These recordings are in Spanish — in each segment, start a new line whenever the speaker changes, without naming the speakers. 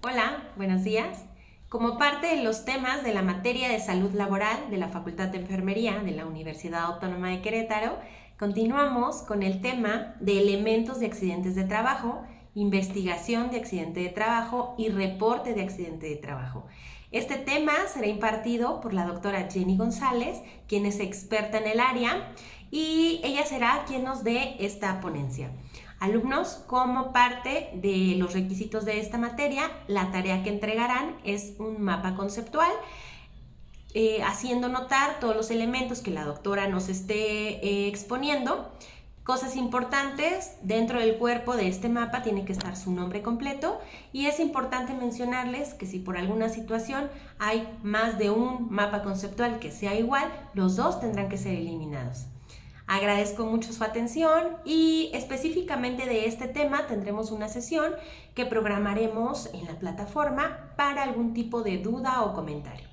Hola, buenos días. Como parte de los temas de la materia de salud laboral de la Facultad de Enfermería de la Universidad Autónoma de Querétaro, continuamos con el tema de elementos de accidentes de trabajo, investigación de accidente de trabajo y reporte de accidente de trabajo. Este tema será impartido por la doctora Jenny González, quien es experta en el área, y ella será quien nos dé esta ponencia. Alumnos, como parte de los requisitos de esta materia, la tarea que entregarán es un mapa conceptual, haciendo notar todos los elementos que la doctora nos esté exponiendo. Cosas importantes, dentro del cuerpo de este mapa tiene que estar su nombre completo y es importante mencionarles que si por alguna situación hay más de un mapa conceptual que sea igual, los dos tendrán que ser eliminados. Agradezco mucho su atención y específicamente de este tema tendremos una sesión que programaremos en la plataforma para algún tipo de duda o comentario.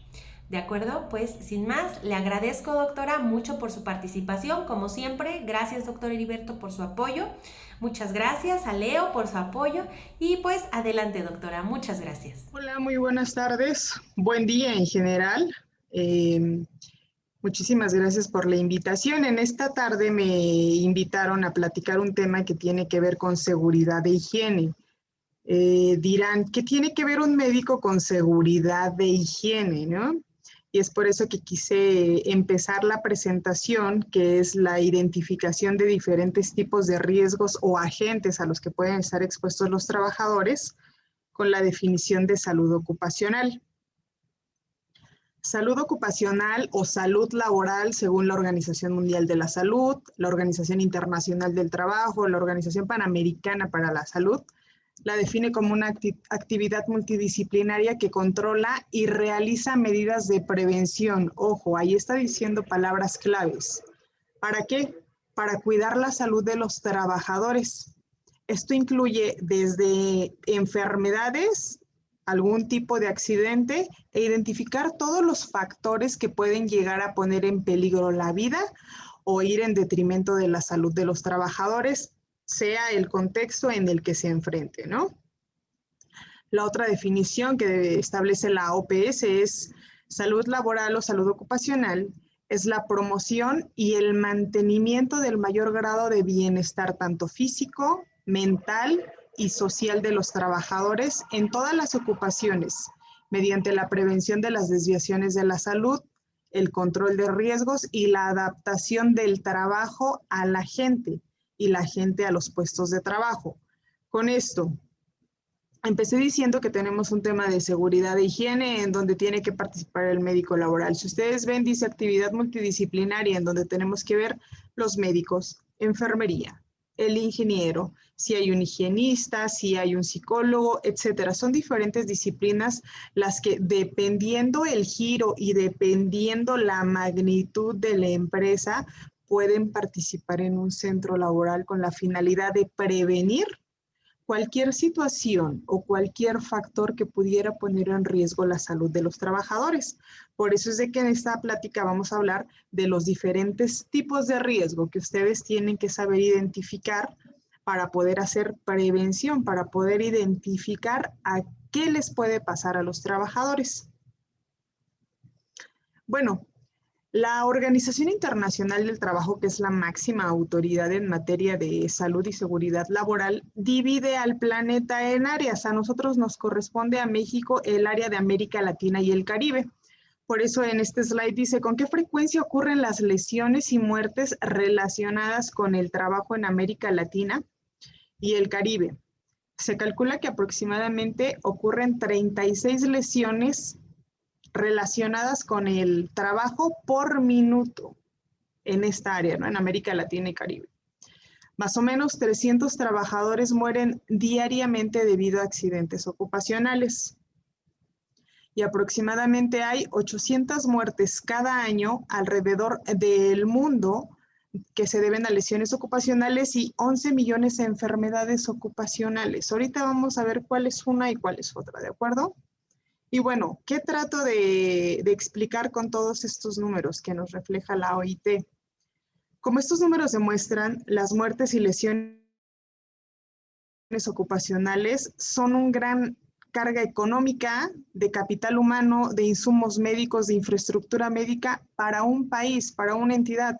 ¿De acuerdo? Pues sin más, le agradezco, doctora, mucho por su participación. Como siempre, gracias, doctor Heriberto, por su apoyo. Muchas gracias a Leo por su apoyo. Y pues adelante, doctora. Muchas gracias.
Hola, muy buenas tardes. Buen día en general. Eh, Muchísimas gracias por la invitación. En esta tarde me invitaron a platicar un tema que tiene que ver con seguridad e higiene. Dirán, ¿qué tiene que ver un médico con seguridad de higiene, no? Y es por eso que quise empezar la presentación, que es la identificación de diferentes tipos de riesgos o agentes a los que pueden estar expuestos los trabajadores, con la definición de salud ocupacional. Salud ocupacional o salud laboral, según la Organización Mundial de la Salud, la Organización Internacional del Trabajo, la Organización Panamericana para la Salud, la define como una actividad multidisciplinaria que controla y realiza medidas de prevención. Ojo, ahí está diciendo palabras claves. ¿Para qué? Para cuidar la salud de los trabajadores. Esto incluye desde enfermedades, algún tipo de accidente e identificar todos los factores que pueden llegar a poner en peligro la vida o ir en detrimento de la salud de los trabajadores, sea el contexto en el que se enfrente, ¿no? La otra definición que establece la OPS es salud laboral o salud ocupacional, es la promoción y el mantenimiento del mayor grado de bienestar tanto físico, mental y social de los trabajadores en todas las ocupaciones, mediante la prevención de las desviaciones de la salud, el control de riesgos y la adaptación del trabajo a la gente y la gente a los puestos de trabajo. Con esto, empecé diciendo que tenemos un tema de seguridad e higiene en donde tiene que participar el médico laboral. Si ustedes ven, dice actividad multidisciplinaria en donde tenemos que ver los médicos, enfermería, el ingeniero, si hay un higienista, si hay un psicólogo, etcétera. Son diferentes disciplinas las que, dependiendo el giro y dependiendo la magnitud de la empresa, pueden participar en un centro laboral con la finalidad de prevenir cualquier situación o cualquier factor que pudiera poner en riesgo la salud de los trabajadores. Por eso es de que en esta plática vamos a hablar de los diferentes tipos de riesgo que ustedes tienen que saber identificar para poder hacer prevención, para poder identificar a qué les puede pasar a los trabajadores. Bueno, la Organización Internacional del Trabajo, que es la máxima autoridad en materia de salud y seguridad laboral, divide al planeta en áreas. A nosotros nos corresponde a México el área de América Latina y el Caribe. Por eso en este slide dice, ¿con qué frecuencia ocurren las lesiones y muertes relacionadas con el trabajo en América Latina y el Caribe? Se calcula que aproximadamente ocurren 36 lesiones relacionadas con el trabajo por minuto en esta área, ¿no? En América Latina y Caribe. Más o menos 300 trabajadores mueren diariamente debido a accidentes ocupacionales. Y aproximadamente hay 800 muertes cada año alrededor del mundo que se deben a lesiones ocupacionales y 11 millones de enfermedades ocupacionales. Ahorita vamos a ver cuál es una y cuál es otra, ¿de acuerdo? Y bueno, ¿qué trato de explicar con todos estos números que nos refleja la OIT? Como estos números demuestran, las muertes y lesiones ocupacionales son un gran carga económica, de capital humano, de insumos médicos, de infraestructura médica para un país, para una entidad.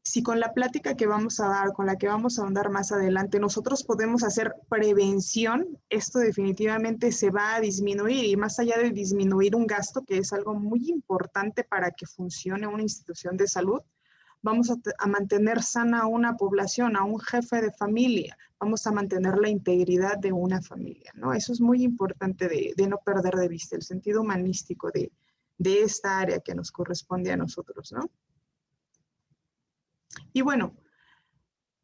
Si con la plática que vamos a dar, con la que vamos a ahondar más adelante, nosotros podemos hacer prevención, esto definitivamente se va a disminuir, y más allá de disminuir un gasto, que es algo muy importante para que funcione una institución de salud, vamos a mantener sana a una población, a un jefe de familia, vamos a mantener la integridad de una familia, ¿no? Eso es muy importante de no perder de vista, el sentido humanístico de esta área que nos corresponde a nosotros, ¿no? Y bueno,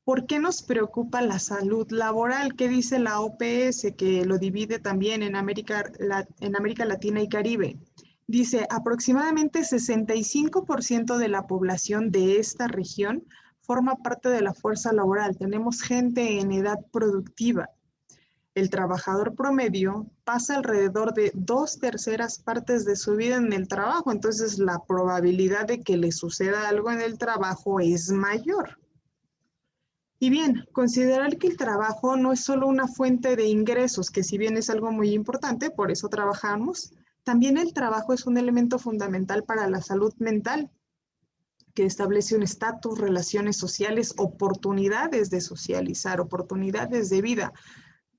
¿por qué nos preocupa la salud laboral? ¿Qué dice la OPS, que lo divide también en América Latina y Caribe? Dice, aproximadamente 65% de la población de esta región forma parte de la fuerza laboral. Tenemos gente en edad productiva. El trabajador promedio pasa alrededor de 2/3 partes de su vida en el trabajo, entonces la probabilidad de que le suceda algo en el trabajo es mayor. Y bien, considerar que el trabajo no es solo una fuente de ingresos, que si bien es algo muy importante, por eso trabajamos, también el trabajo es un elemento fundamental para la salud mental, que establece un estatus, relaciones sociales, oportunidades de socializar, oportunidades de vida.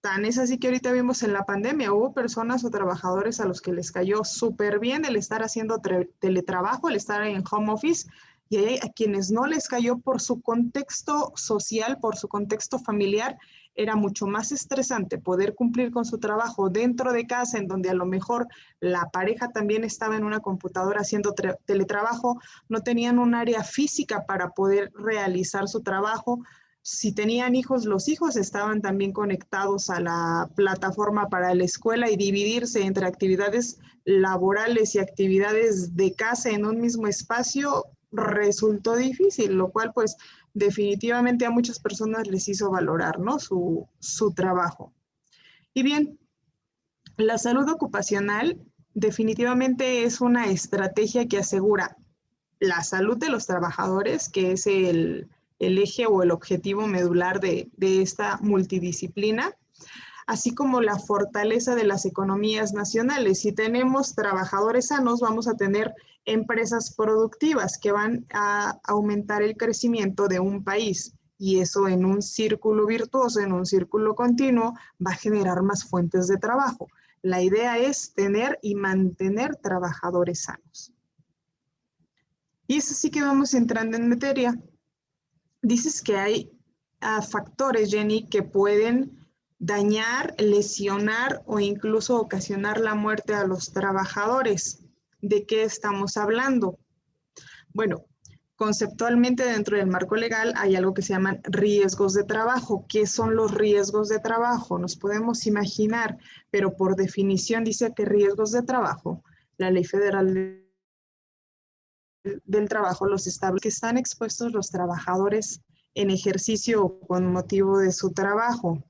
Tan es así que ahorita vimos en la pandemia, hubo personas o trabajadores a los que les cayó súper bien el estar haciendo teletrabajo, el estar en home office, y hay a quienes no les cayó por su contexto social, por su contexto familiar. Era mucho más estresante poder cumplir con su trabajo dentro de casa, en donde a lo mejor la pareja también estaba en una computadora haciendo teletrabajo, no tenían un área física para poder realizar su trabajo. Si tenían hijos, los hijos estaban también conectados a la plataforma para la escuela, y dividirse entre actividades laborales y actividades de casa en un mismo espacio resultó difícil, lo cual pues definitivamente a muchas personas les hizo valorar, ¿no?, su trabajo. Y bien, la salud ocupacional definitivamente es una estrategia que asegura la salud de los trabajadores, que es el eje o el objetivo medular de esta multidisciplina, así como la fortaleza de las economías nacionales. Si tenemos trabajadores sanos, vamos a tener empresas productivas que van a aumentar el crecimiento de un país, y eso en un círculo virtuoso, en un círculo continuo, va a generar más fuentes de trabajo. La idea es tener y mantener trabajadores sanos. Y eso sí que vamos entrando en materia. Dices que hay factores, Jenny, que pueden dañar, lesionar o incluso ocasionar la muerte a los trabajadores. ¿De qué estamos hablando? Bueno, conceptualmente dentro del marco legal hay algo que se llaman riesgos de trabajo. ¿Qué son los riesgos de trabajo? Nos podemos imaginar, pero por definición dice que riesgos de trabajo, la Ley Federal del Trabajo los establece, que están expuestos los trabajadores en ejercicio o con motivo de su trabajo.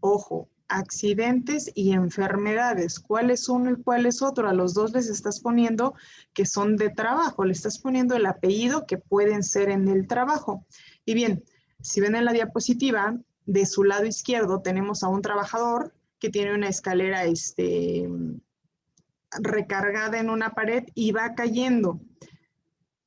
Ojo, accidentes y enfermedades. ¿Cuál es uno y cuál es otro? A los dos les estás poniendo que son de trabajo, le estás poniendo el apellido que pueden ser en el trabajo. Y bien, si ven en la diapositiva, de su lado izquierdo tenemos a un trabajador que tiene una escalera recargada en una pared y va cayendo.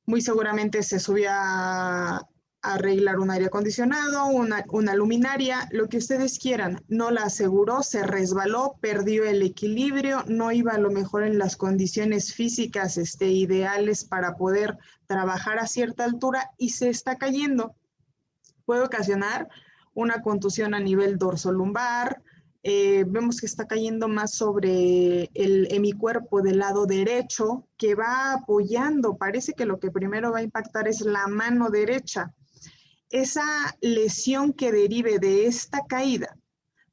Muy seguramente se subió a arreglar un aire acondicionado, una luminaria, lo que ustedes quieran. No la aseguró, se resbaló, perdió el equilibrio, no iba a lo mejor en las condiciones físicas ideales para poder trabajar a cierta altura y se está cayendo. Puede ocasionar una contusión a nivel dorsolumbar. Vemos que está cayendo más sobre el hemicuerpo del lado derecho, que va apoyando. Parece que lo que primero va a impactar es la mano derecha. Esa lesión que derive de esta caída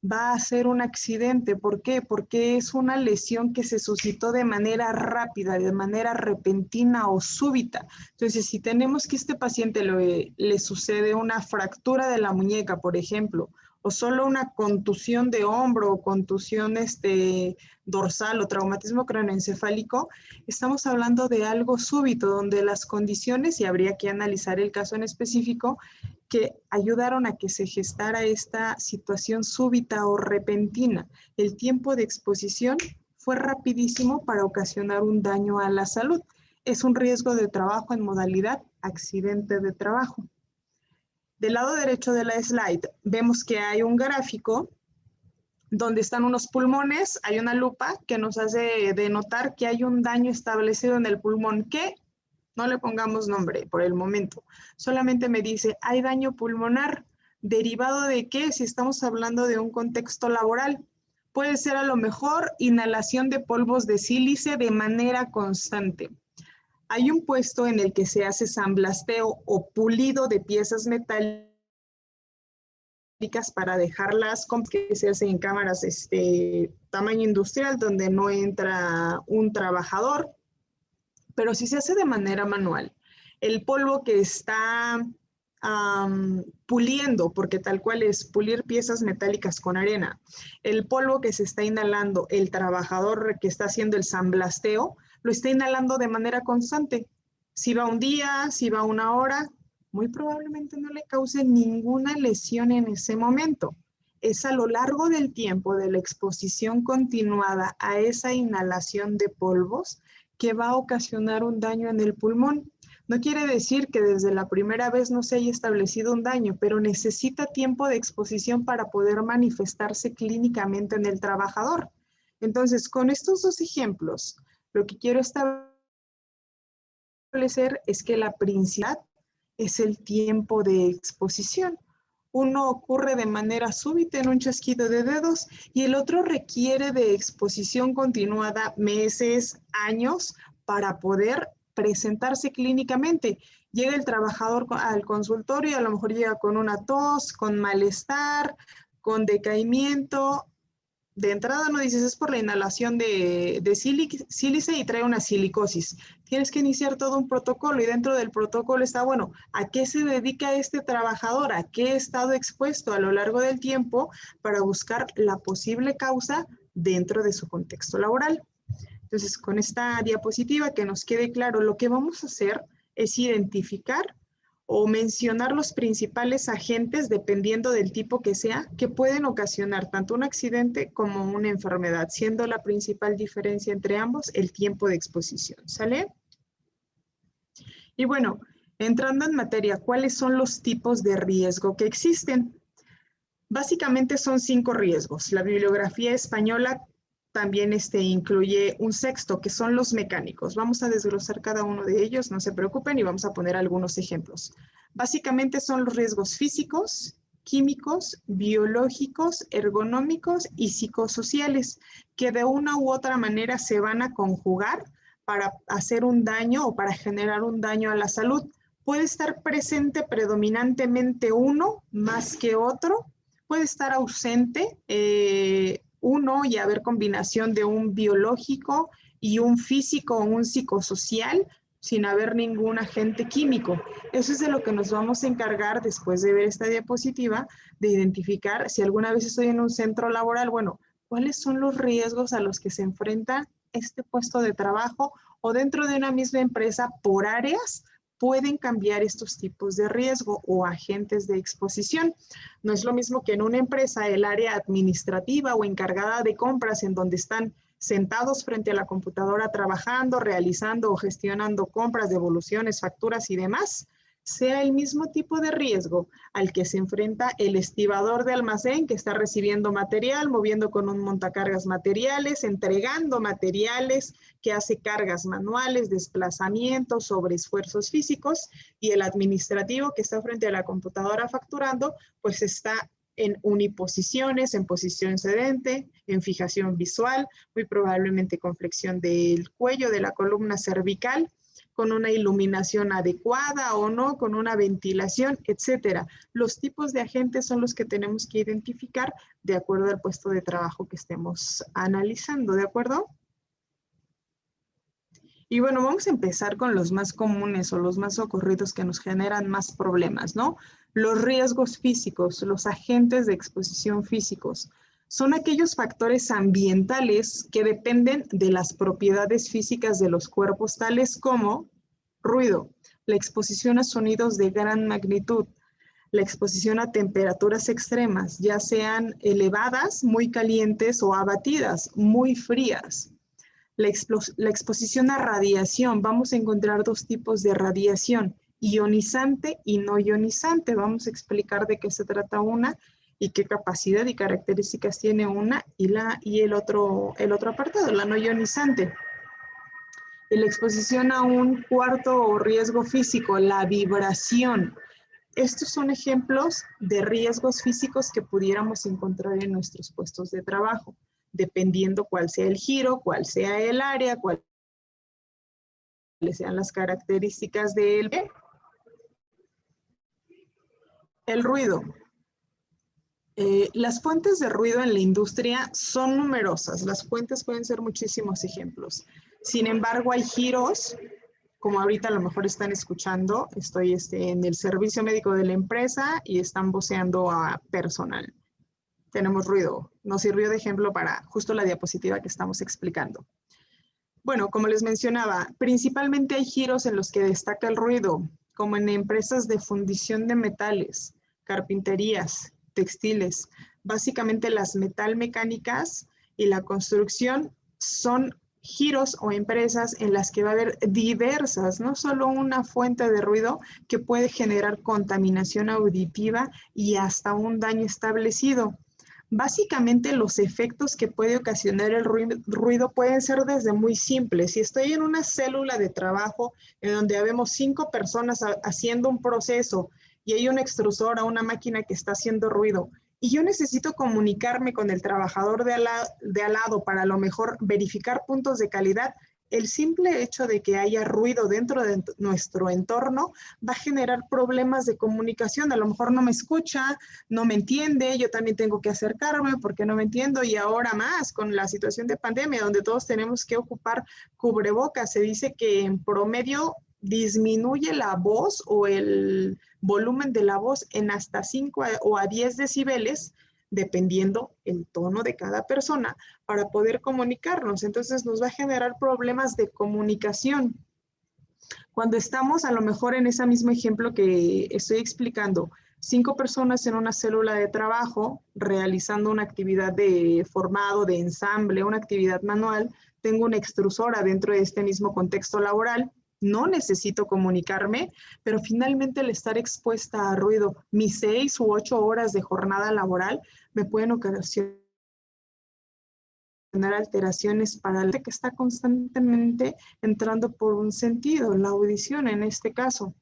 va a ser un accidente. ¿Por qué? Porque es una lesión que se suscitó de manera rápida, de manera repentina o súbita. Entonces, si tenemos que a este paciente le sucede una fractura de la muñeca, por ejemplo, o solo una contusión de hombro o contusión dorsal o traumatismo craneoencefálico, estamos hablando de algo súbito, donde las condiciones, y habría que analizar el caso en específico, que ayudaron a que se gestara esta situación súbita o repentina. El tiempo de exposición fue rapidísimo para ocasionar un daño a la salud. Es un riesgo de trabajo en modalidad accidente de trabajo. Del lado derecho de la slide vemos que hay un gráfico donde están unos pulmones, hay una lupa que nos hace denotar que hay un daño establecido en el pulmón que no le pongamos nombre por el momento, solamente me dice hay daño pulmonar, derivado de qué, si estamos hablando de un contexto laboral. Puede ser a lo mejor inhalación de polvos de sílice de manera constante. Hay un puesto en el que se hace samblasteo o pulido de piezas metálicas para dejarlas, que se hacen en cámaras tamaño industrial donde no entra un trabajador, pero si se hace de manera manual, el polvo que está puliendo, porque tal cual es pulir piezas metálicas con arena, el polvo que se está inhalando, el trabajador que está haciendo el samblasteo, lo está inhalando de manera constante. Si va un día, si va una hora, muy probablemente no le cause ninguna lesión en ese momento. Es a lo largo del tiempo de la exposición continuada a esa inhalación de polvos que va a ocasionar un daño en el pulmón. No quiere decir que desde la primera vez no se haya establecido un daño, pero necesita tiempo de exposición para poder manifestarse clínicamente en el trabajador. Entonces, con estos dos ejemplos, lo que quiero establecer es que la principal es el tiempo de exposición. Uno ocurre de manera súbita en un chasquido de dedos y el otro requiere de exposición continuada meses, años para poder presentarse clínicamente. Llega el trabajador al consultorio y a lo mejor llega con una tos, con malestar, con decaimiento. De entrada no dices, es por la inhalación de sílice y trae una silicosis. Tienes que iniciar todo un protocolo y dentro del protocolo está, bueno, ¿a qué se dedica este trabajador? ¿A qué ha estado expuesto a lo largo del tiempo para buscar la posible causa dentro de su contexto laboral? Entonces, con esta diapositiva que nos quede claro, lo que vamos a hacer es identificar o mencionar los principales agentes, dependiendo del tipo que sea, que pueden ocasionar tanto un accidente como una enfermedad, siendo la principal diferencia entre ambos el tiempo de exposición, ¿sale? Y bueno, entrando en materia, ¿cuáles son los tipos de riesgo que existen? Básicamente son 5 riesgos. La bibliografía española también incluye un sexto, que son los mecánicos. Vamos a desglosar cada uno de ellos, no se preocupen, y vamos a poner algunos ejemplos. Básicamente son los riesgos físicos, químicos, biológicos, ergonómicos y psicosociales, que de una u otra manera se van a conjugar para hacer un daño o para generar un daño a la salud. Puede estar presente predominantemente uno más que otro, puede estar ausente uno y haber combinación de un biológico y un físico o un psicosocial sin haber ningún agente químico. Eso es de lo que nos vamos a encargar después de ver esta diapositiva, de identificar si alguna vez estoy en un centro laboral, bueno, ¿cuáles son los riesgos a los que se enfrenta este puesto de trabajo o dentro de una misma empresa por áreas? Pueden cambiar estos tipos de riesgo o agentes de exposición. No es lo mismo que en una empresa el área administrativa o encargada de compras, en donde están sentados frente a la computadora trabajando, realizando o gestionando compras, devoluciones, facturas y demás, sea el mismo tipo de riesgo al que se enfrenta el estibador de almacén, que está recibiendo material, moviendo con un montacargas materiales, entregando materiales, que hace cargas manuales, desplazamientos, sobre esfuerzos físicos, y el administrativo, que está frente a la computadora facturando, pues está en uniposiciones, en posición sedente, en fijación visual, muy probablemente con flexión del cuello, de la columna cervical, con una iluminación adecuada o no, con una ventilación, etcétera. Los tipos de agentes son los que tenemos que identificar de acuerdo al puesto de trabajo que estemos analizando, ¿de acuerdo? Y bueno, vamos a empezar con los más comunes o los más ocurridos que nos generan más problemas, ¿no? Los riesgos físicos, los agentes de exposición físicos, son aquellos factores ambientales que dependen de las propiedades físicas de los cuerpos, tales como ruido, la exposición a sonidos de gran magnitud, la exposición a temperaturas extremas, ya sean elevadas, muy calientes, o abatidas, muy frías. La exposición a radiación, vamos a encontrar dos tipos de radiación, ionizante y no ionizante. Vamos a explicar de qué se trata una y qué capacidad y características tiene una y el otro apartado, la no ionizante. Y la exposición a un cuarto riesgo físico, la vibración. Estos son ejemplos de riesgos físicos que pudiéramos encontrar en nuestros puestos de trabajo, dependiendo cuál sea el giro, cuál sea el área, cuáles sean las características del el ruido. Las fuentes de ruido en la industria son numerosas. Las fuentes pueden ser muchísimos ejemplos. Sin embargo, hay giros, como ahorita a lo mejor están escuchando, estoy en el servicio médico de la empresa y están voceando a personal. Tenemos ruido. Nos sirvió de ejemplo para justo la diapositiva que estamos explicando. Bueno, como les mencionaba, principalmente hay giros en los que destaca el ruido, como en empresas de fundición de metales, carpinterías, textiles. Básicamente las metalmecánicas y la construcción son giros o empresas en las que va a haber diversas, no solo una fuente de ruido que puede generar contaminación auditiva y hasta un daño establecido. Básicamente los efectos que puede ocasionar el ruido pueden ser desde muy simples. Si estoy en una célula de trabajo en donde habemos 5 personas haciendo un proceso y hay un extrusor o una máquina que está haciendo ruido y yo necesito comunicarme con el trabajador de al lado para a lo mejor verificar puntos de calidad, el simple hecho de que haya ruido dentro de nuestro entorno va a generar problemas de comunicación. A lo mejor no me escucha, no me entiende, yo también tengo que acercarme porque no me entiendo, y ahora más con la situación de pandemia donde todos tenemos que ocupar cubrebocas. Se dice que en promedio disminuye la voz o el volumen de la voz en hasta 5 o a 10 decibeles, dependiendo el tono de cada persona, para poder comunicarnos. Entonces nos va a generar problemas de comunicación. Cuando estamos a lo mejor en ese mismo ejemplo que estoy explicando, 5 personas en una célula de trabajo realizando una actividad de formado, de ensamble, una actividad manual, tengo una extrusora dentro de este mismo contexto laboral, no necesito comunicarme, pero finalmente el estar expuesta a ruido, mis 6 u 8 horas de jornada laboral me pueden ocasionar alteraciones para el que está constantemente entrando por un sentido, la audición en este caso.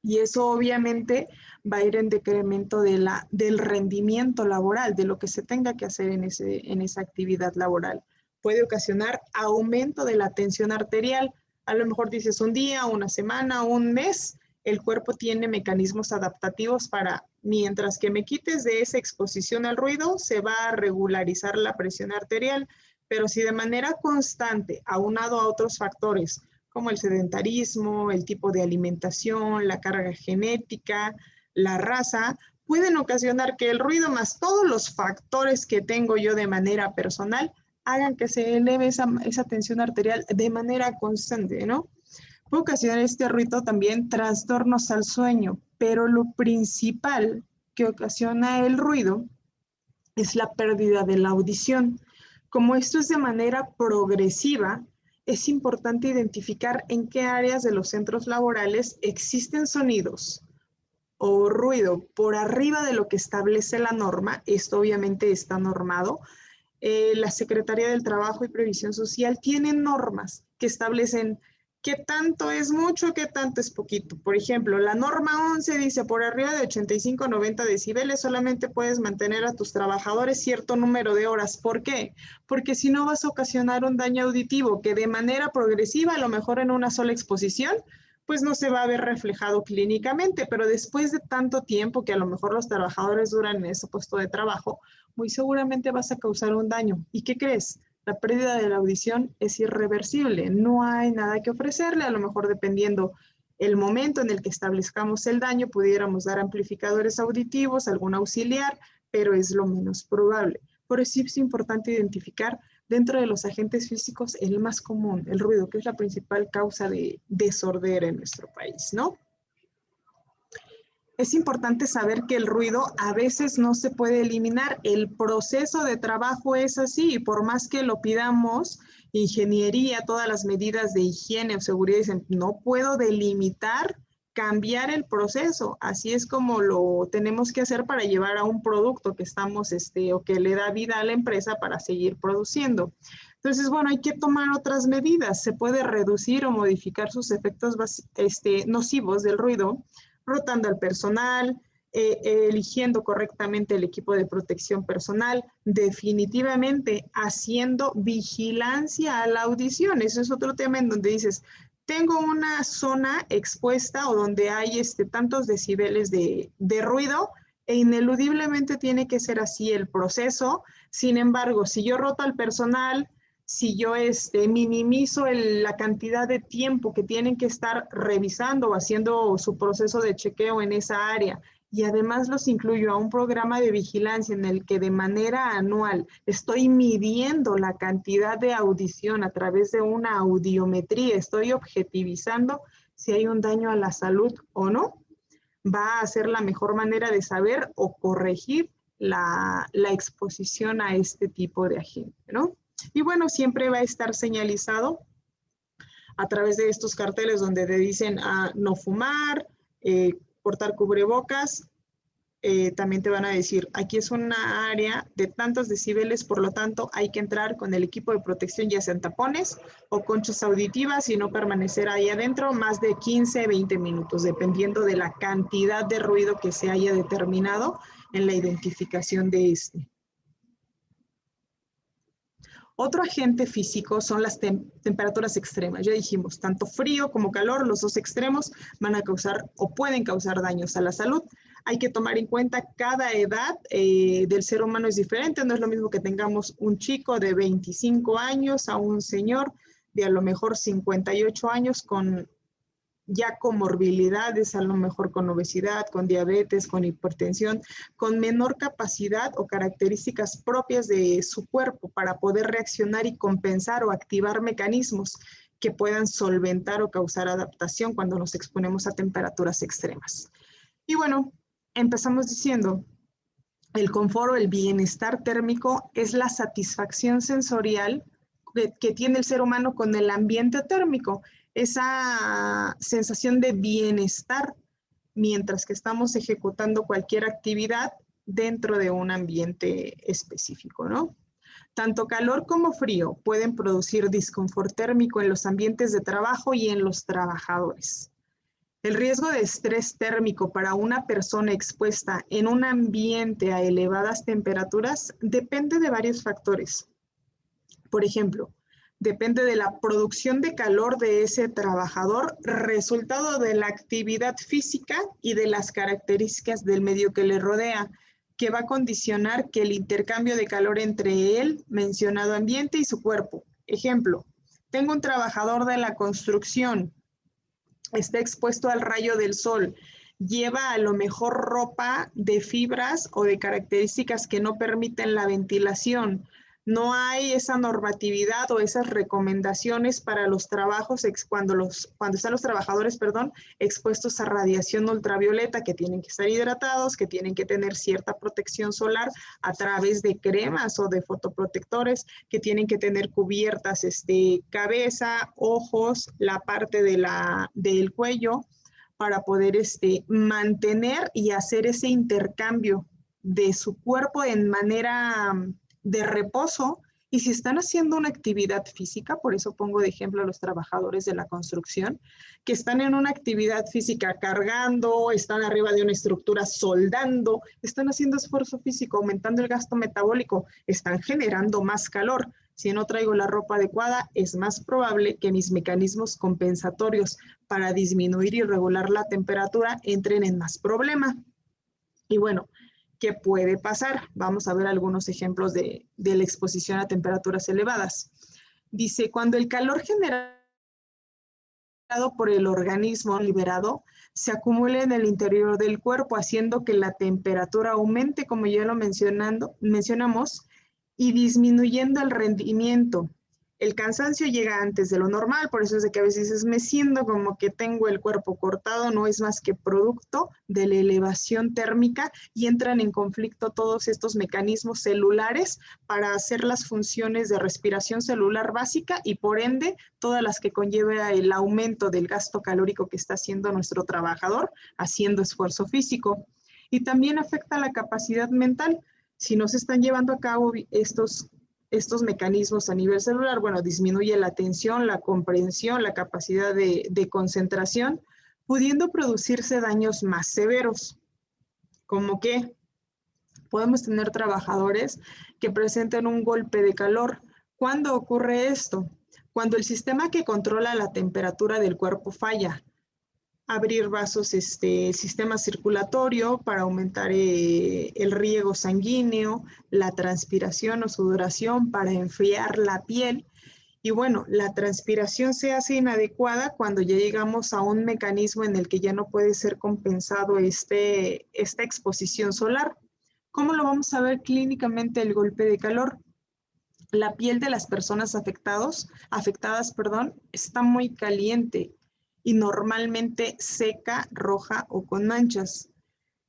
Y eso obviamente va a ir en decremento del rendimiento laboral, de lo que se tenga que hacer en esa actividad laboral. Puede ocasionar aumento de la tensión arterial. A lo mejor dices un día, una semana, un mes, el cuerpo tiene mecanismos adaptativos para, mientras que me quites de esa exposición al ruido, se va a regularizar la presión arterial. Pero si de manera constante, aunado a otros factores, como el sedentarismo, el tipo de alimentación, la carga genética, la raza, pueden ocasionar que el ruido más todos los factores que tengo yo de manera personal hagan que se eleve esa tensión arterial de manera constante, ¿no? Puede ocasionar este ruido también trastornos al sueño, pero lo principal que ocasiona el ruido es la pérdida de la audición. Como esto es de manera progresiva, es importante identificar en qué áreas de los centros laborales existen sonidos o ruido por arriba de lo que establece la norma. Esto obviamente está normado. La Secretaría del Trabajo y Previsión Social tiene normas que establecen qué tanto es mucho, qué tanto es poquito. Por ejemplo, la norma 11 dice por arriba de 85-90 decibeles solamente puedes mantener a tus trabajadores cierto número de horas. ¿Por qué? Porque si no vas a ocasionar un daño auditivo que de manera progresiva, a lo mejor en una sola exposición, pues no se va a ver reflejado clínicamente, pero después de tanto tiempo que a lo mejor los trabajadores duran en ese puesto de trabajo, muy seguramente vas a causar un daño. ¿Y qué crees? La pérdida de la audición es irreversible, no hay nada que ofrecerle. A lo mejor dependiendo el momento en el que establezcamos el daño, pudiéramos dar amplificadores auditivos, algún auxiliar, pero es lo menos probable. Por eso es importante identificar dentro de los agentes físicos el más común, el ruido, que es la principal causa de sordera en nuestro país, ¿no? Es importante saber que el ruido a veces no se puede eliminar. El proceso de trabajo es así y por más que lo pidamos, ingeniería, todas las medidas de higiene o seguridad dicen, no puedo delimitar, cambiar el proceso. Así es como lo tenemos que hacer para llevar a un producto que estamos, o que le da vida a la empresa para seguir produciendo. Entonces, bueno, hay que tomar otras medidas. Se puede reducir o modificar sus efectos nocivos del ruido rotando al personal, eligiendo correctamente el equipo de protección personal, definitivamente haciendo vigilancia a la audición. Eso es otro tema en donde dices, tengo una zona expuesta o donde hay tantos decibeles de ruido e ineludiblemente tiene que ser así el proceso. Sin embargo, si yo roto al personal, si yo minimizo la cantidad de tiempo que tienen que estar revisando o haciendo su proceso de chequeo en esa área y además los incluyo a un programa de vigilancia en el que de manera anual estoy midiendo la cantidad de audición a través de una audiometría, estoy objetivizando si hay un daño a la salud o no, va a ser la mejor manera de saber o corregir la exposición a este tipo de agente, ¿no? Y bueno, siempre va a estar señalizado a través de estos carteles donde te dicen no fumar, portar cubrebocas. También te van a decir, aquí es una área de tantos decibeles, por lo tanto hay que entrar con el equipo de protección, ya sean tapones o conchas auditivas y no permanecer ahí adentro más de 15, 20 minutos, dependiendo de la cantidad de ruido que se haya determinado en la identificación de este. Otro agente físico son las temperaturas extremas. Ya dijimos, tanto frío como calor, los dos extremos van a causar o pueden causar daños a la salud. Hay que tomar en cuenta cada edad del ser humano es diferente. No es lo mismo que tengamos un chico de 25 años a un señor de a lo mejor 58 años con ya comorbilidades, a lo mejor con obesidad, con diabetes, con hipertensión, con menor capacidad o características propias de su cuerpo para poder reaccionar y compensar o activar mecanismos que puedan solventar o causar adaptación cuando nos exponemos a temperaturas extremas. Y bueno, empezamos diciendo, el confort o el bienestar térmico es la satisfacción sensorial que tiene el ser humano con el ambiente térmico, esa sensación de bienestar mientras que estamos ejecutando cualquier actividad dentro de un ambiente específico, ¿no? Tanto calor como frío pueden producir disconfort térmico en los ambientes de trabajo y en los trabajadores. El riesgo de estrés térmico para una persona expuesta en un ambiente a elevadas temperaturas depende de varios factores. Por ejemplo, depende de la producción de calor de ese trabajador, resultado de la actividad física y de las características del medio que le rodea, que va a condicionar que el intercambio de calor entre el mencionado ambiente y su cuerpo. Ejemplo, tengo un trabajador de la construcción, está expuesto al rayo del sol, lleva a lo mejor ropa de fibras o de características que no permiten la ventilación. No hay esa normatividad o esas recomendaciones para los trabajos cuando están los trabajadores, expuestos a radiación ultravioleta, que tienen que estar hidratados, que tienen que tener cierta protección solar a través de cremas o de fotoprotectores, que tienen que tener cubiertas cabeza, ojos, la parte del cuello, para poder mantener y hacer ese intercambio de su cuerpo en manera de reposo. Y si están haciendo una actividad física, por eso pongo de ejemplo a los trabajadores de la construcción, que están en una actividad física cargando, están arriba de una estructura soldando, están haciendo esfuerzo físico, aumentando el gasto metabólico, están generando más calor. Si no traigo la ropa adecuada, es más probable que mis mecanismos compensatorios para disminuir y regular la temperatura entren en más problema. Y bueno, ¿qué puede pasar? Vamos a ver algunos ejemplos de la exposición a temperaturas elevadas. Dice, cuando el calor generado por el organismo liberado se acumula en el interior del cuerpo, haciendo que la temperatura aumente, como ya lo mencionamos, y disminuyendo el rendimiento. El cansancio llega antes de lo normal, por eso es de que a veces dices, me siento como que tengo el cuerpo cortado, no es más que producto de la elevación térmica y entran en conflicto todos estos mecanismos celulares para hacer las funciones de respiración celular básica y por ende todas las que conlleva el aumento del gasto calórico que está haciendo nuestro trabajador haciendo esfuerzo físico. Y también afecta la capacidad mental. Si no se están llevando a cabo estos mecanismos a nivel celular, bueno, disminuye la atención, la comprensión, la capacidad de concentración, pudiendo producirse daños más severos, como que podemos tener trabajadores que presenten un golpe de calor. ¿Cuándo ocurre esto? Cuando el sistema que controla la temperatura del cuerpo falla. Abrir vasos, sistema circulatorio para aumentar el riego sanguíneo, la transpiración o sudoración para enfriar la piel. Y bueno, la transpiración se hace inadecuada cuando ya llegamos a un mecanismo en el que ya no puede ser compensado esta exposición solar. ¿Cómo lo vamos a ver clínicamente el golpe de calor? La piel de las personas afectadas, está muy caliente y normalmente seca, roja o con manchas.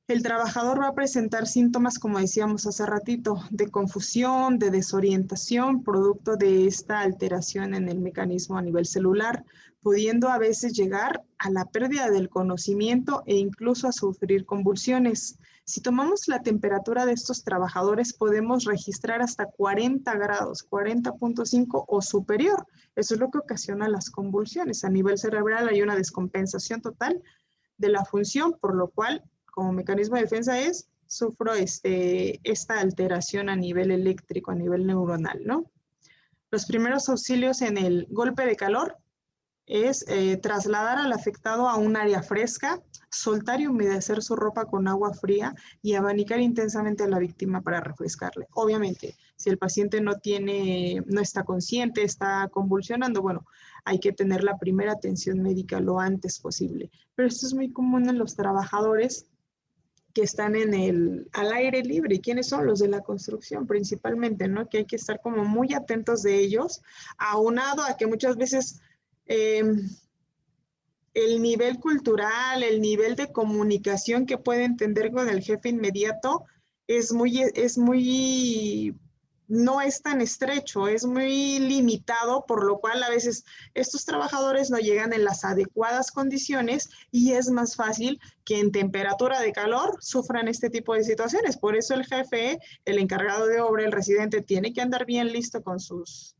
El trabajador va a presentar síntomas, como decíamos hace ratito, de confusión, de desorientación, producto de esta alteración en el mecanismo a nivel celular, pudiendo a veces llegar a la pérdida del conocimiento e incluso a sufrir convulsiones. Si tomamos la temperatura de estos trabajadores, podemos registrar hasta 40 grados, 40.5 o superior. Eso es lo que ocasiona las convulsiones. A nivel cerebral hay una descompensación total de la función, por lo cual como mecanismo de defensa sufro esta alteración a nivel eléctrico, a nivel neuronal, ¿no? Los primeros auxilios en el golpe de calor es trasladar al afectado a un área fresca, soltar y humedecer su ropa con agua fría y abanicar intensamente a la víctima para refrescarle. Obviamente, si el paciente no está consciente, está convulsionando, bueno, hay que tener la primera atención médica lo antes posible. Pero esto es muy común en los trabajadores que están al aire libre. ¿Y quiénes son? Los de la construcción principalmente, ¿no? Que hay que estar como muy atentos de ellos, aunado a que muchas veces el nivel cultural, el nivel de comunicación que puede entender con el jefe inmediato no es tan estrecho, es muy limitado, por lo cual a veces estos trabajadores no llegan en las adecuadas condiciones y es más fácil que en temperatura de calor sufran este tipo de situaciones. Por eso el jefe, el encargado de obra, el residente, tiene que andar bien listo con sus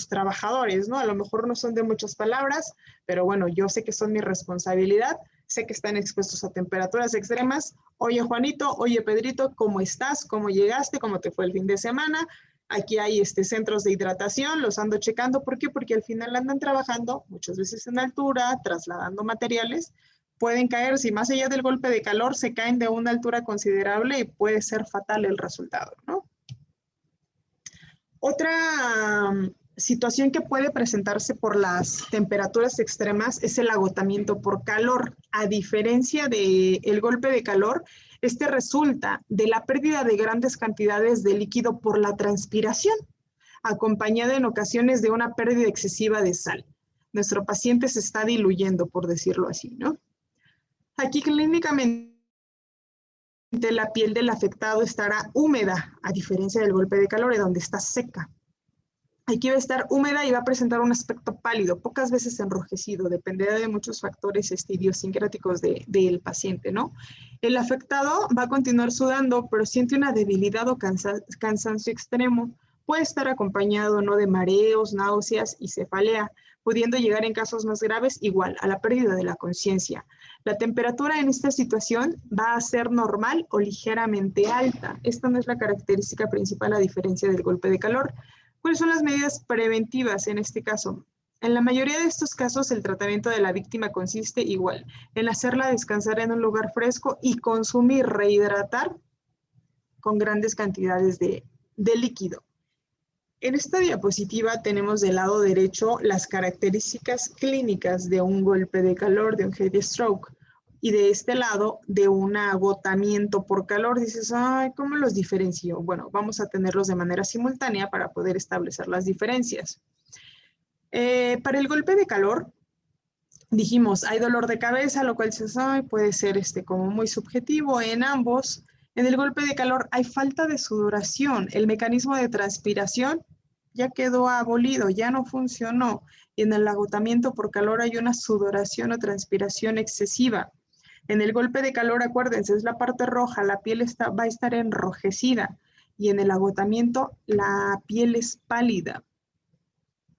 trabajadores, ¿no? A lo mejor no son de muchas palabras, pero bueno, yo sé que son mi responsabilidad, sé que están expuestos a temperaturas extremas. Oye, Juanito, oye, Pedrito, ¿cómo estás? ¿Cómo llegaste? ¿Cómo te fue el fin de semana? Aquí hay centros de hidratación, los ando checando. ¿Por qué? Porque al final andan trabajando muchas veces en altura, trasladando materiales. Pueden caer, si más allá del golpe de calor, se caen de una altura considerable y puede ser fatal el resultado, ¿no? Otra situación que puede presentarse por las temperaturas extremas es el agotamiento por calor. A diferencia del golpe de calor, este resulta de la pérdida de grandes cantidades de líquido por la transpiración, acompañada en ocasiones de una pérdida excesiva de sal. Nuestro paciente se está diluyendo, por decirlo así, ¿no? Aquí clínicamente la piel del afectado estará húmeda, a diferencia del golpe de calor, donde está seca. Aquí va a estar húmeda y va a presentar un aspecto pálido, pocas veces enrojecido, dependerá de muchos factores idiosincráticos del paciente, ¿no? El afectado va a continuar sudando, pero siente una debilidad o cansancio extremo. Puede estar acompañado, ¿no?, de mareos, náuseas y cefalea, pudiendo llegar en casos más graves igual a la pérdida de la conciencia. La temperatura en esta situación va a ser normal o ligeramente alta. Esta no es la característica principal a diferencia del golpe de calor. ¿Cuáles son las medidas preventivas en este caso? En la mayoría de estos casos, el tratamiento de la víctima consiste igual en hacerla descansar en un lugar fresco y consumir, rehidratar con grandes cantidades de líquido. En esta diapositiva tenemos del lado derecho las características clínicas de un golpe de calor, de un heat stroke. Y de este lado, de un agotamiento por calor. Dices, ay, ¿cómo los diferencio? Bueno, vamos a tenerlos de manera simultánea para poder establecer las diferencias. Para el golpe de calor, dijimos, hay dolor de cabeza, lo cual se sabe, puede ser como muy subjetivo en ambos. En el golpe de calor hay falta de sudoración, el mecanismo de transpiración ya quedó abolido, ya no funcionó. Y en el agotamiento por calor hay una sudoración o transpiración excesiva. En el golpe de calor, acuérdense, es la parte roja, la piel va a estar enrojecida y en el agotamiento la piel es pálida.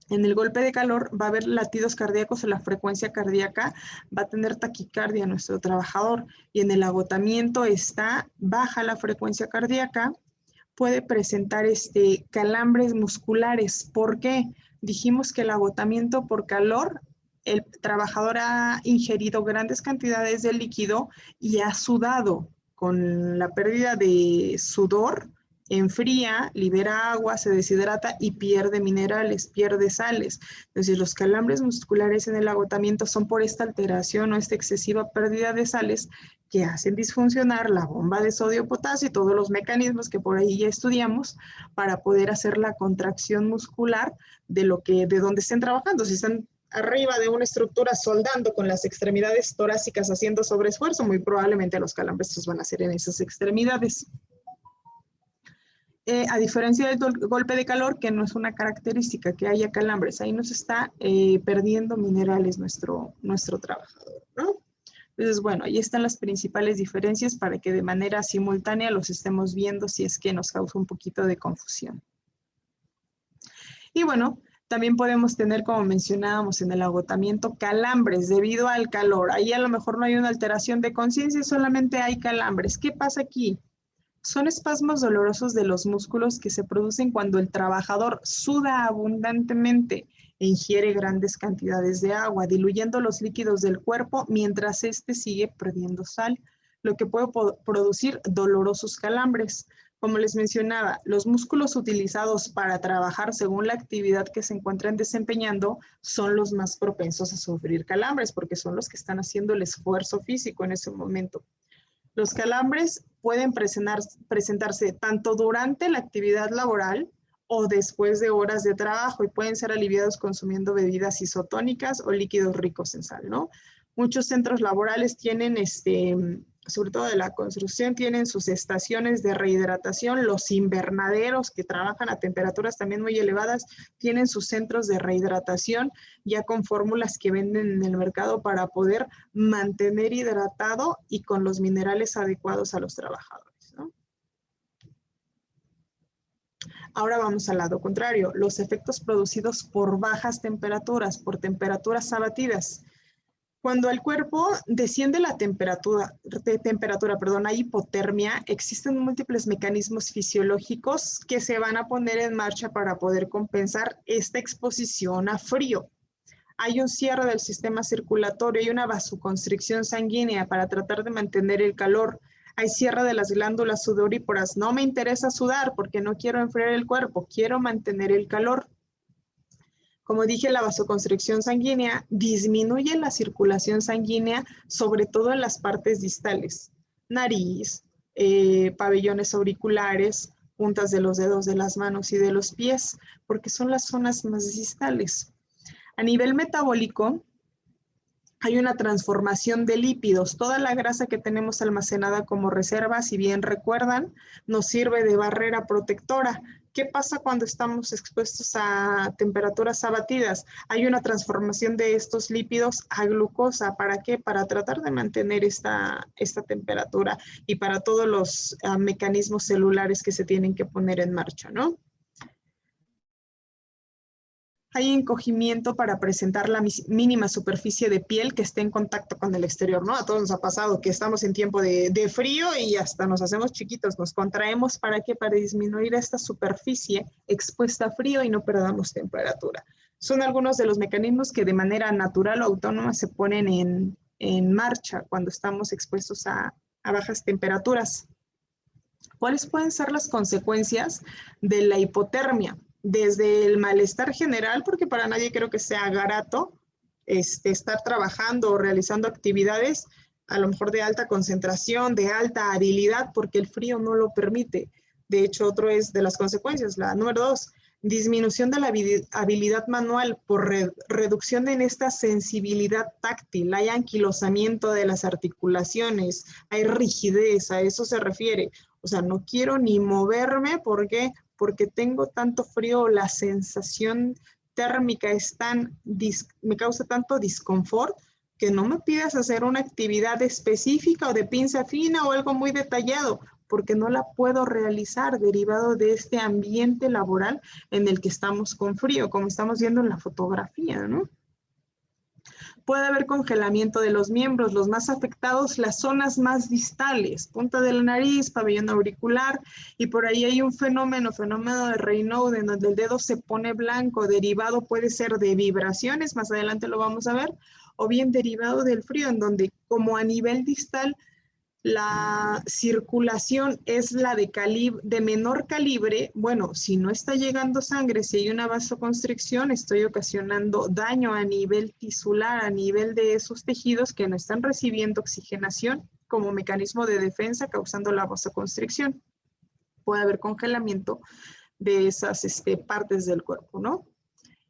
En el golpe de calor va a haber latidos cardíacos o la frecuencia cardíaca va a tener taquicardia nuestro trabajador y en el agotamiento está baja la frecuencia cardíaca, puede presentar calambres musculares. ¿Por qué? Dijimos que el agotamiento por calor, el trabajador ha ingerido grandes cantidades de líquido y ha sudado. Con la pérdida de sudor, enfría, libera agua, se deshidrata y pierde minerales, pierde sales. Entonces, los calambres musculares en el agotamiento son por esta alteración o esta excesiva pérdida de sales que hacen disfuncionar la bomba de sodio-potasio y todos los mecanismos que por ahí ya estudiamos para poder hacer la contracción muscular de donde estén trabajando. Si están arriba de una estructura soldando con las extremidades torácicas haciendo sobreesfuerzo, muy probablemente los calambres van a ser en esas extremidades. A diferencia del golpe de calor, que no es una característica que haya calambres, ahí nos está perdiendo minerales nuestro trabajador, ¿no? Entonces, bueno, ahí están las principales diferencias para que de manera simultánea los estemos viendo si es que nos causa un poquito de confusión. Y bueno, también podemos tener, como mencionábamos en el agotamiento, calambres debido al calor. Ahí a lo mejor no hay una alteración de conciencia, solamente hay calambres. ¿Qué pasa aquí? Son espasmos dolorosos de los músculos que se producen cuando el trabajador suda abundantemente e ingiere grandes cantidades de agua, diluyendo los líquidos del cuerpo mientras éste sigue perdiendo sal, lo que puede producir dolorosos calambres. Como les mencionaba, los músculos utilizados para trabajar según la actividad que se encuentran desempeñando son los más propensos a sufrir calambres porque son los que están haciendo el esfuerzo físico en ese momento. Los calambres pueden presentarse tanto durante la actividad laboral o después de horas de trabajo y pueden ser aliviados consumiendo bebidas isotónicas o líquidos ricos en sal, ¿no? Muchos centros laborales tienen, sobre todo de la construcción, tienen sus estaciones de rehidratación. Los invernaderos que trabajan a temperaturas también muy elevadas tienen sus centros de rehidratación ya con fórmulas que venden en el mercado para poder mantener hidratado y con los minerales adecuados a los trabajadores, ¿no? Ahora vamos al lado contrario, los efectos producidos por bajas temperaturas, por temperaturas abatidas. Cuando el cuerpo desciende la temperatura, hay hipotermia, existen múltiples mecanismos fisiológicos que se van a poner en marcha para poder compensar esta exposición a frío. Hay un cierre del sistema circulatorio, hay una vasoconstricción sanguínea para tratar de mantener el calor. Hay cierre de las glándulas sudoríparas. No me interesa sudar porque no quiero enfriar el cuerpo, quiero mantener el calor. Como dije, la vasoconstricción sanguínea disminuye la circulación sanguínea, sobre todo en las partes distales, nariz, pabellones auriculares, puntas de los dedos de las manos y de los pies, porque son las zonas más distales. A nivel metabólico, hay una transformación de lípidos. Toda la grasa que tenemos almacenada como reserva, si bien recuerdan, nos sirve de barrera protectora. ¿Qué pasa cuando estamos expuestos a temperaturas abatidas? Hay una transformación de estos lípidos a glucosa. ¿Para qué? Para tratar de mantener esta temperatura y para todos los mecanismos celulares que se tienen que poner en marcha, ¿no? Hay encogimiento para presentar la mínima superficie de piel que esté en contacto con el exterior, ¿no? A todos nos ha pasado que estamos en tiempo de frío y hasta nos hacemos chiquitos, nos contraemos. ¿Para qué? Para disminuir esta superficie expuesta a frío y no perdamos temperatura. Son algunos de los mecanismos que de manera natural o autónoma se ponen en marcha cuando estamos expuestos a bajas temperaturas. ¿Cuáles pueden ser las consecuencias de la hipotermia? Desde el malestar general, porque para nadie creo que sea barato estar trabajando o realizando actividades a lo mejor de alta concentración, de alta habilidad, porque el frío no lo permite. De hecho, otro es de las consecuencias, la número 2, disminución de la habilidad manual por reducción en esta sensibilidad táctil, hay anquilosamiento de las articulaciones, hay rigidez, a eso se refiere. O sea, no quiero ni moverme, ¿por qué? Porque tengo tanto frío, la sensación térmica es me causa tanto disconfort que no me pidas hacer una actividad específica o de pinza fina o algo muy detallado, porque no la puedo realizar derivado de este ambiente laboral en el que estamos con frío, como estamos viendo en la fotografía, ¿no? Puede haber congelamiento de los miembros, los más afectados, las zonas más distales, punta de la nariz, pabellón auricular, y por ahí hay un fenómeno de Raynaud, en donde el dedo se pone blanco, derivado puede ser de vibraciones, más adelante lo vamos a ver, o bien derivado del frío, en donde como a nivel distal, la circulación es la de menor calibre. Bueno, si no está llegando sangre, si hay una vasoconstricción, estoy ocasionando daño a nivel tisular, a nivel de esos tejidos que no están recibiendo oxigenación como mecanismo de defensa, causando la vasoconstricción. Puede haber congelamiento de esas partes del cuerpo, ¿no?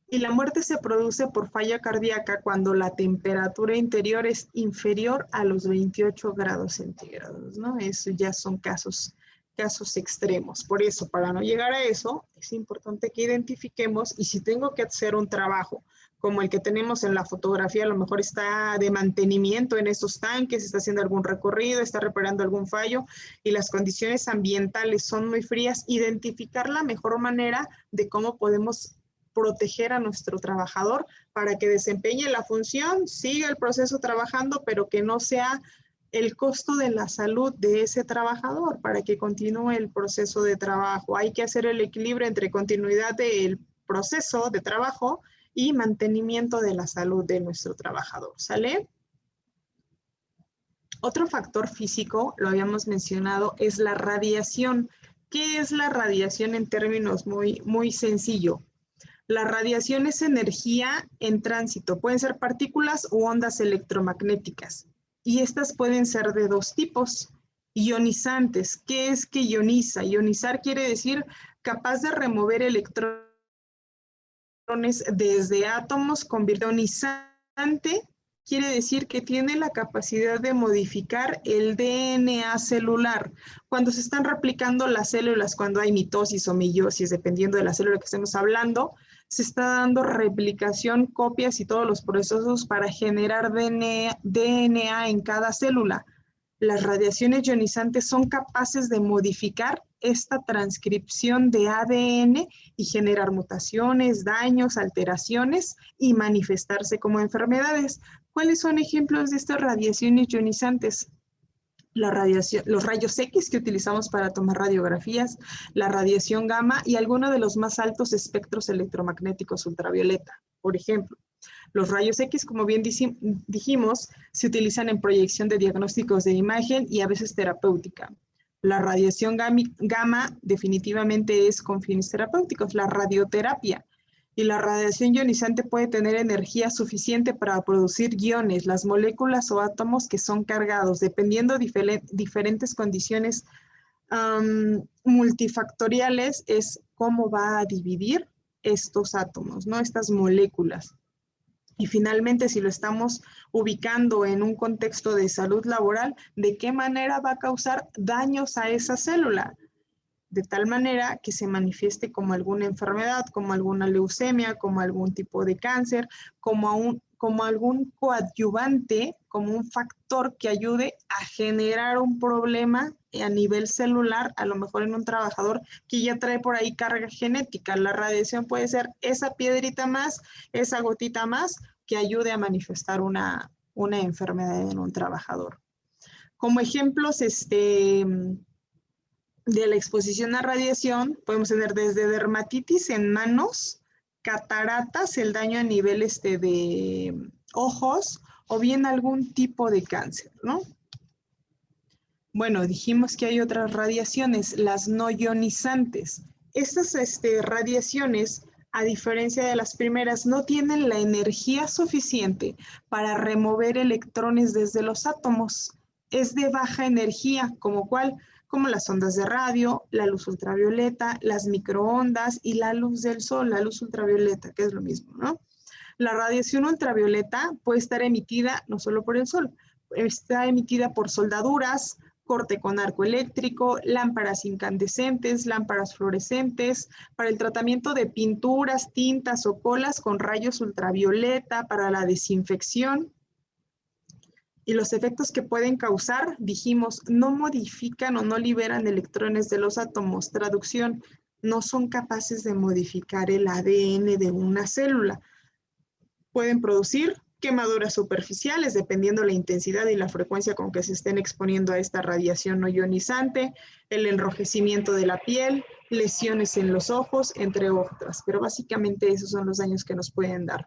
Y la muerte se produce por falla cardíaca cuando la temperatura interior es inferior a los 28 grados centígrados, ¿no? Eso ya son casos extremos. Por eso, para no llegar a eso, es importante que identifiquemos, y si tengo que hacer un trabajo como el que tenemos en la fotografía, a lo mejor está de mantenimiento en esos tanques, está haciendo algún recorrido, está reparando algún fallo, y las condiciones ambientales son muy frías, identificar la mejor manera de cómo podemos proteger a nuestro trabajador para que desempeñe la función, siga el proceso trabajando, pero que no sea el costo de la salud de ese trabajador para que continúe el proceso de trabajo. Hay que hacer el equilibrio entre continuidad del proceso de trabajo y mantenimiento de la salud de nuestro trabajador, ¿sale? Otro factor físico, lo habíamos mencionado, es la radiación. ¿Qué es la radiación en términos muy sencillo? La radiación es energía en tránsito. Pueden ser partículas u ondas electromagnéticas. Y estas pueden ser de dos tipos. Ionizantes. ¿Qué es que ioniza? Ionizar quiere decir capaz de remover electrones desde átomos. Ionizante quiere decir que tiene la capacidad de modificar el DNA celular. Cuando se están replicando las células, cuando hay mitosis o meiosis, dependiendo de la célula que estemos hablando, se está dando replicación, copias y todos los procesos para generar DNA en cada célula. Las radiaciones ionizantes son capaces de modificar esta transcripción de ADN y generar mutaciones, daños, alteraciones y manifestarse como enfermedades. ¿Cuáles son ejemplos de estas radiaciones ionizantes? Los rayos X que utilizamos para tomar radiografías, la radiación gamma y algunos de los más altos espectros electromagnéticos ultravioleta. Por ejemplo, los rayos X, como bien dijimos, se utilizan en proyección de diagnósticos de imagen y a veces terapéutica. La radiación gamma definitivamente es con fines terapéuticos, la radioterapia. Y la radiación ionizante puede tener energía suficiente para producir iones, las moléculas o átomos que son cargados, dependiendo de diferentes condiciones multifactoriales, es cómo va a dividir estos átomos, ¿no? Estas moléculas. Y finalmente, si lo estamos ubicando en un contexto de salud laboral, ¿de qué manera va a causar daños a esa célula? De tal manera que se manifieste como alguna enfermedad, como alguna leucemia, como algún tipo de cáncer, como algún coadyuvante, como un factor que ayude a generar un problema a nivel celular, a lo mejor en un trabajador que ya trae por ahí carga genética. La radiación puede ser esa piedrita más, esa gotita más, que ayude a manifestar una enfermedad en un trabajador. Como ejemplos, de la exposición a radiación, podemos tener desde dermatitis en manos, cataratas, el daño a nivel de ojos, o bien algún tipo de cáncer, ¿no? Bueno, dijimos que hay otras radiaciones, las no ionizantes. Estas radiaciones, a diferencia de las primeras, no tienen la energía suficiente para remover electrones desde los átomos. Es de baja energía, como cual como las ondas de radio, la luz ultravioleta, las microondas y la luz del sol, la luz ultravioleta, que es lo mismo, ¿no? La radiación ultravioleta puede estar emitida no solo por el sol, está emitida por soldaduras, corte con arco eléctrico, lámparas incandescentes, lámparas fluorescentes, para el tratamiento de pinturas, tintas o colas con rayos ultravioleta, para la desinfección. Y los efectos que pueden causar, dijimos, no modifican o no liberan electrones de los átomos. Traducción, no son capaces de modificar el ADN de una célula. Pueden producir quemaduras superficiales, dependiendo la intensidad y la frecuencia con que se estén exponiendo a esta radiación no ionizante, el enrojecimiento de la piel, lesiones en los ojos, entre otras. Pero básicamente esos son los daños que nos pueden dar.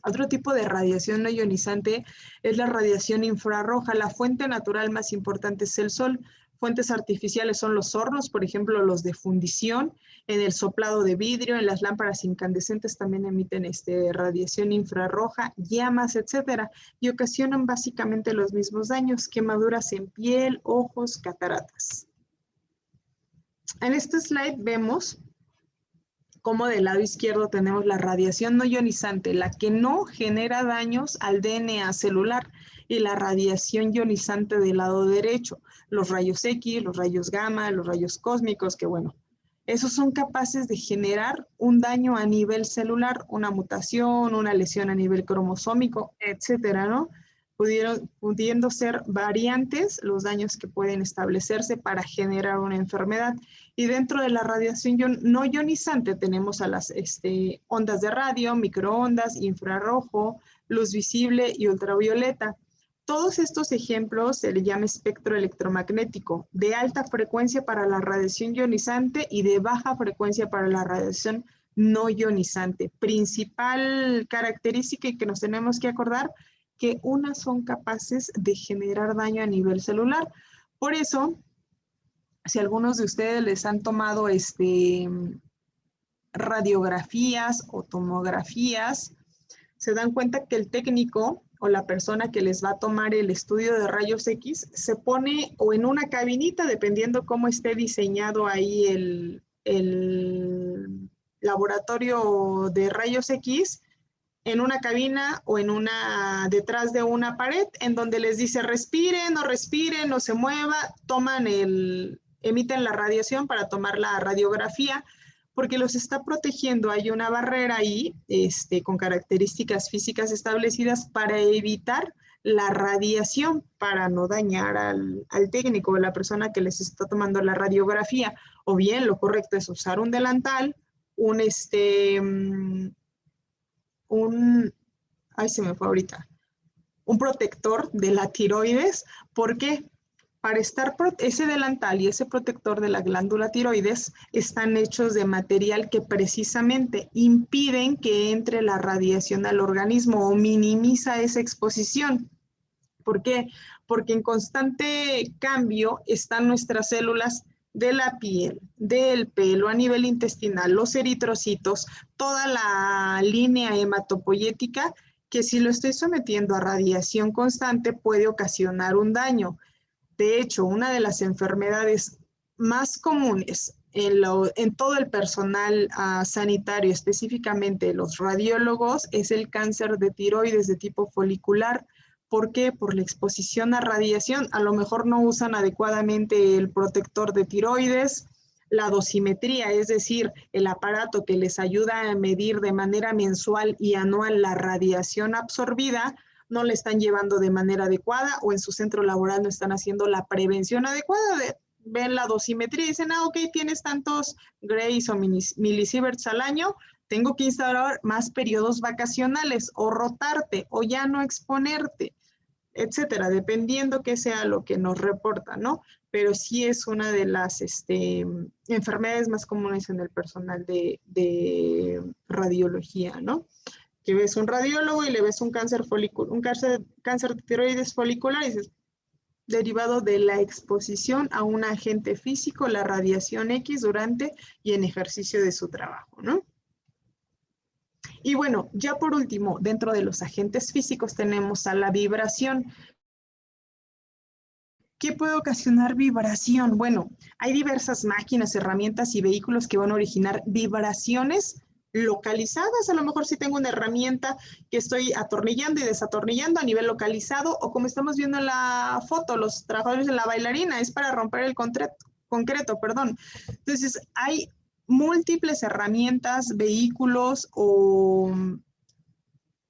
Otro tipo de radiación no ionizante es la radiación infrarroja. La fuente natural más importante es el sol. Fuentes artificiales son los hornos, por ejemplo, los de fundición, en el soplado de vidrio, en las lámparas incandescentes también emiten radiación infrarroja, llamas, etcétera, y ocasionan básicamente los mismos daños, quemaduras en piel, ojos, cataratas. En este slide vemos como del lado izquierdo tenemos la radiación no ionizante, la que no genera daños al DNA celular, y la radiación ionizante del lado derecho, los rayos X, los rayos gamma, los rayos cósmicos, que bueno, esos son capaces de generar un daño a nivel celular, una mutación, una lesión a nivel cromosómico, etcétera, ¿no? Pudiendo ser variantes los daños que pueden establecerse para generar una enfermedad. Y dentro de la radiación no ionizante tenemos a las ondas de radio, microondas, infrarrojo, luz visible y ultravioleta. Todos estos ejemplos se le llama espectro electromagnético, de alta frecuencia para la radiación ionizante y de baja frecuencia para la radiación no ionizante. Principal característica que nos tenemos que acordar, que unas son capaces de generar daño a nivel celular. Por eso, si algunos de ustedes les han tomado radiografías o tomografías, se dan cuenta que el técnico o la persona que les va a tomar el estudio de rayos X se pone o en una cabinita, dependiendo cómo esté diseñado ahí el laboratorio de rayos X, en una cabina o detrás de una pared, en donde les dice respiren, no se mueva, emiten la radiación para tomar la radiografía, porque los está protegiendo. Hay una barrera ahí con características físicas establecidas para evitar la radiación, para no dañar al técnico o la persona que les está tomando la radiografía. O bien lo correcto es usar un delantal, un protector de la tiroides. ¿Por qué? Para ese delantal y ese protector de la glándula tiroides están hechos de material que precisamente impiden que entre la radiación al organismo o minimiza esa exposición. ¿Por qué? Porque en constante cambio están nuestras células de la piel, del pelo, a nivel intestinal, los eritrocitos, toda la línea hematopoyética, que si lo estoy sometiendo a radiación constante puede ocasionar un daño. De hecho, una de las enfermedades más comunes en todo el personal sanitario, específicamente los radiólogos, es el cáncer de tiroides de tipo folicular. ¿Por qué? Por la exposición a radiación. A lo mejor no usan adecuadamente el protector de tiroides, la dosimetría, es decir, el aparato que les ayuda a medir de manera mensual y anual la radiación absorbida, no le están llevando de manera adecuada, o en su centro laboral no están haciendo la prevención adecuada. Ven la dosimetría y dicen, ok, tienes tantos grays o milisieverts al año, tengo que instaurar más periodos vacacionales o rotarte o ya no exponerte, etcétera, dependiendo qué sea lo que nos reporta, ¿no? Pero sí es una de las enfermedades más comunes en el personal de radiología, ¿no? Que ves un radiólogo y le ves un cáncer de tiroides folicular y dices, derivado de la exposición a un agente físico, la radiación X, durante y en ejercicio de su trabajo, ¿no? Y bueno, ya por último, dentro de los agentes físicos tenemos a la vibración. ¿Qué puede ocasionar vibración? Bueno, hay diversas máquinas, herramientas y vehículos que van a originar vibraciones localizadas. A lo mejor si tengo una herramienta que estoy atornillando y desatornillando a nivel localizado, o como estamos viendo en la foto, los trabajadores de la bailarina, es para romper el concreto, perdón. Entonces, hay múltiples herramientas, vehículos o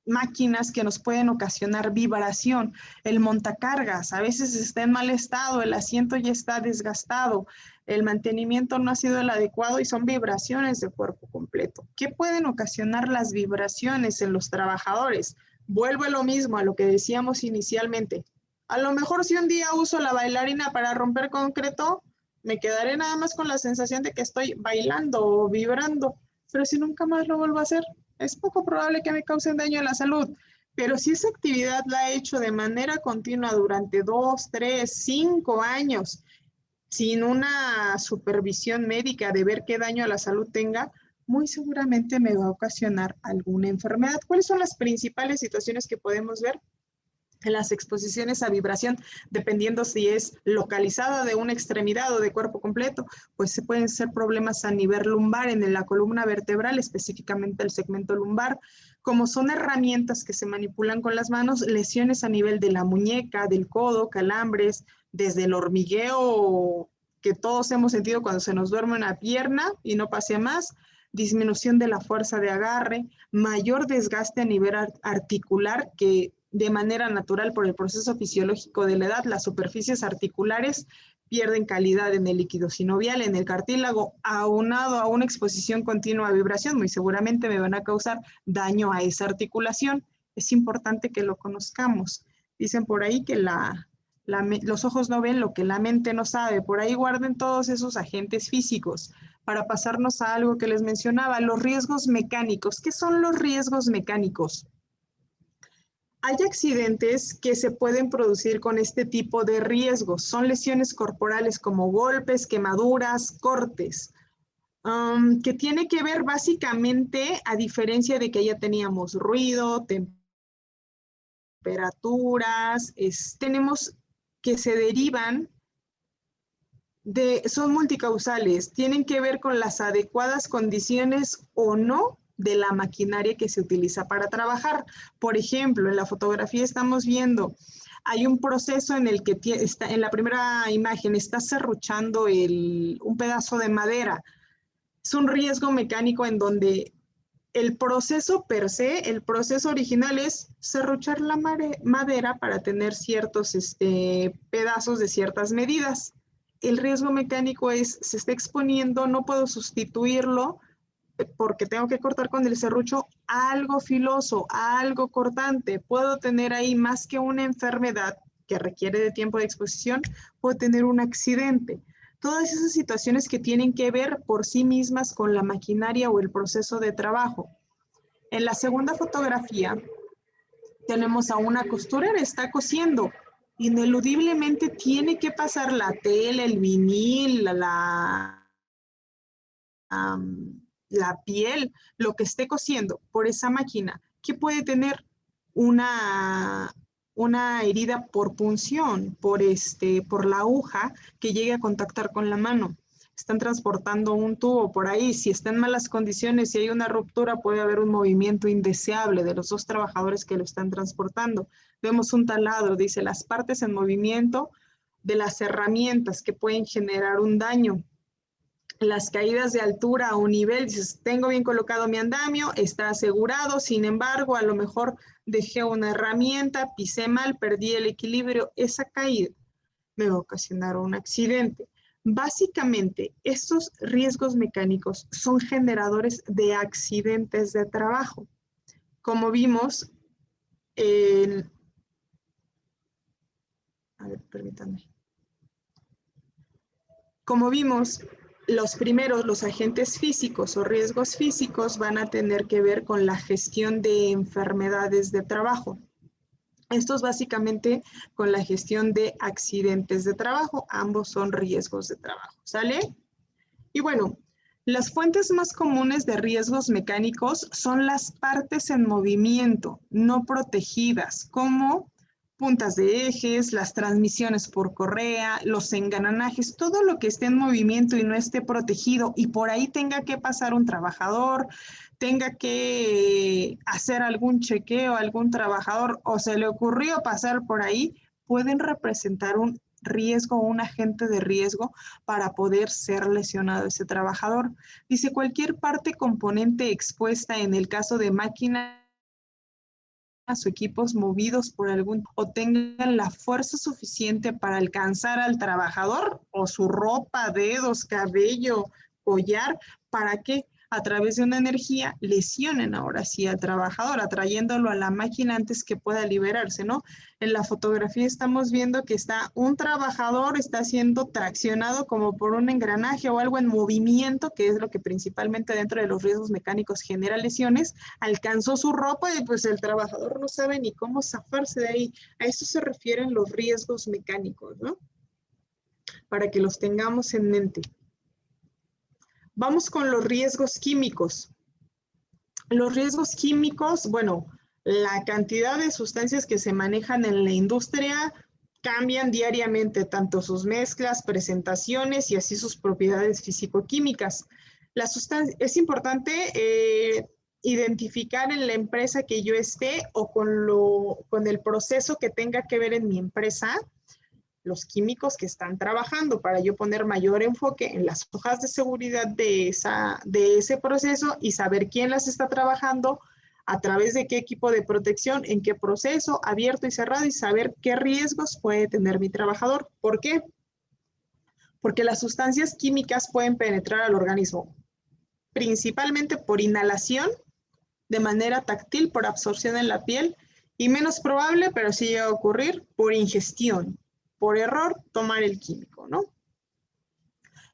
máquinas que nos pueden ocasionar vibración. El montacargas a veces está en mal estado, el asiento ya está desgastado, el mantenimiento no ha sido el adecuado y son vibraciones de cuerpo completo. ¿Qué pueden ocasionar las vibraciones en los trabajadores? Vuelvo a lo mismo, a lo que decíamos inicialmente. A lo mejor si un día uso la bailarina para romper concreto, me quedaré nada más con la sensación de que estoy bailando o vibrando, pero si nunca más lo vuelvo a hacer, es poco probable que me causen daño a la salud. Pero si esa actividad la he hecho de manera continua durante 2, 3, 5 años, sin una supervisión médica de ver qué daño a la salud tenga, muy seguramente me va a ocasionar alguna enfermedad. ¿Cuáles son las principales situaciones que podemos ver? En las exposiciones a vibración, dependiendo si es localizada de una extremidad o de cuerpo completo, pues se pueden ser problemas a nivel lumbar, en la columna vertebral, específicamente el segmento lumbar. Como son herramientas que se manipulan con las manos, lesiones a nivel de la muñeca, del codo, calambres, desde el hormigueo que todos hemos sentido cuando se nos duerme una pierna y no pase más, disminución de la fuerza de agarre, mayor desgaste a nivel articular que de manera natural por el proceso fisiológico de la edad, las superficies articulares pierden calidad en el líquido sinovial, en el cartílago, aunado a una exposición continua a vibración, muy seguramente me van a causar daño a esa articulación. Es importante que lo conozcamos. Dicen por ahí que los ojos no ven lo que la mente no sabe. Por ahí guarden todos esos agentes físicos para pasarnos a algo que les mencionaba, los riesgos mecánicos. ¿Qué son los riesgos mecánicos? Hay accidentes que se pueden producir con este tipo de riesgos. Son lesiones corporales como golpes, quemaduras, cortes, que tiene que ver básicamente, a diferencia de que ya teníamos ruido, temperaturas, tenemos que se derivan son multicausales, tienen que ver con las adecuadas condiciones o no de la maquinaria que se utiliza para trabajar. Por ejemplo, en la fotografía estamos viendo, hay un proceso en el que está, en la primera imagen está serruchando un pedazo de madera. Es un riesgo mecánico en donde el proceso per se, el proceso original es serruchar la madera para tener ciertos pedazos de ciertas medidas. El riesgo mecánico se está exponiendo, no puedo sustituirlo porque tengo que cortar con el serrucho algo filoso, algo cortante. Puedo tener ahí más que una enfermedad que requiere de tiempo de exposición, puedo tener un accidente. Todas esas situaciones que tienen que ver por sí mismas con la maquinaria o el proceso de trabajo. En la segunda fotografía tenemos a una costurera, está cosiendo. Ineludiblemente tiene que pasar la tela, el vinil, la piel, lo que esté cosiendo por esa máquina, que puede tener una herida por punción, por la aguja que llegue a contactar con la mano. Están transportando un tubo por ahí, si está en malas condiciones, si hay una ruptura, puede haber un movimiento indeseable de los dos trabajadores que lo están transportando. Vemos un taladro, dice, las partes en movimiento de las herramientas que pueden generar un daño. Las caídas de altura a un nivel, dices, tengo bien colocado mi andamio, está asegurado, sin embargo, a lo mejor dejé una herramienta, pisé mal, perdí el equilibrio, esa caída me va a ocasionar un accidente. Básicamente, estos riesgos mecánicos son generadores de accidentes de trabajo. Como vimos, permítanme. Como vimos, los agentes físicos o riesgos físicos van a tener que ver con la gestión de enfermedades de trabajo. Esto es básicamente con la gestión de accidentes de trabajo. Ambos son riesgos de trabajo, ¿sale? Y bueno, las fuentes más comunes de riesgos mecánicos son las partes en movimiento, no protegidas, como puntas de ejes, las transmisiones por correa, los engranajes, todo lo que esté en movimiento y no esté protegido y por ahí tenga que pasar un trabajador, tenga que hacer algún chequeo, algún trabajador o se le ocurrió pasar por ahí, pueden representar un riesgo, un agente de riesgo para poder ser lesionado ese trabajador. Dice, cualquier parte componente expuesta en el caso de máquinas o equipos movidos por algún o tengan la fuerza suficiente para alcanzar al trabajador o su ropa, dedos, cabello, collar, para que a través de una energía lesionen ahora sí al trabajador, atrayéndolo a la máquina antes que pueda liberarse, ¿no? En la fotografía estamos viendo que está un trabajador, está siendo traccionado como por un engranaje o algo en movimiento, que es lo que principalmente dentro de los riesgos mecánicos genera lesiones, alcanzó su ropa y pues el trabajador no sabe ni cómo zafarse de ahí. A eso se refieren los riesgos mecánicos, ¿no? Para que los tengamos en mente. Vamos con los riesgos químicos. Los riesgos químicos, bueno, la cantidad de sustancias que se manejan en la industria cambian diariamente, tanto sus mezclas, presentaciones y así sus propiedades físico-químicas. Es importante identificar en la empresa que yo esté o con el proceso que tenga que ver en mi empresa, los químicos que están trabajando para yo poner mayor enfoque en las hojas de seguridad de ese proceso y saber quién las está trabajando, a través de qué equipo de protección, en qué proceso, abierto y cerrado y saber qué riesgos puede tener mi trabajador. ¿Por qué? Porque las sustancias químicas pueden penetrar al organismo, principalmente por inhalación, de manera táctil, por absorción en la piel y menos probable, pero sí llega a ocurrir, por ingestión. Por error, tomar el químico, ¿no?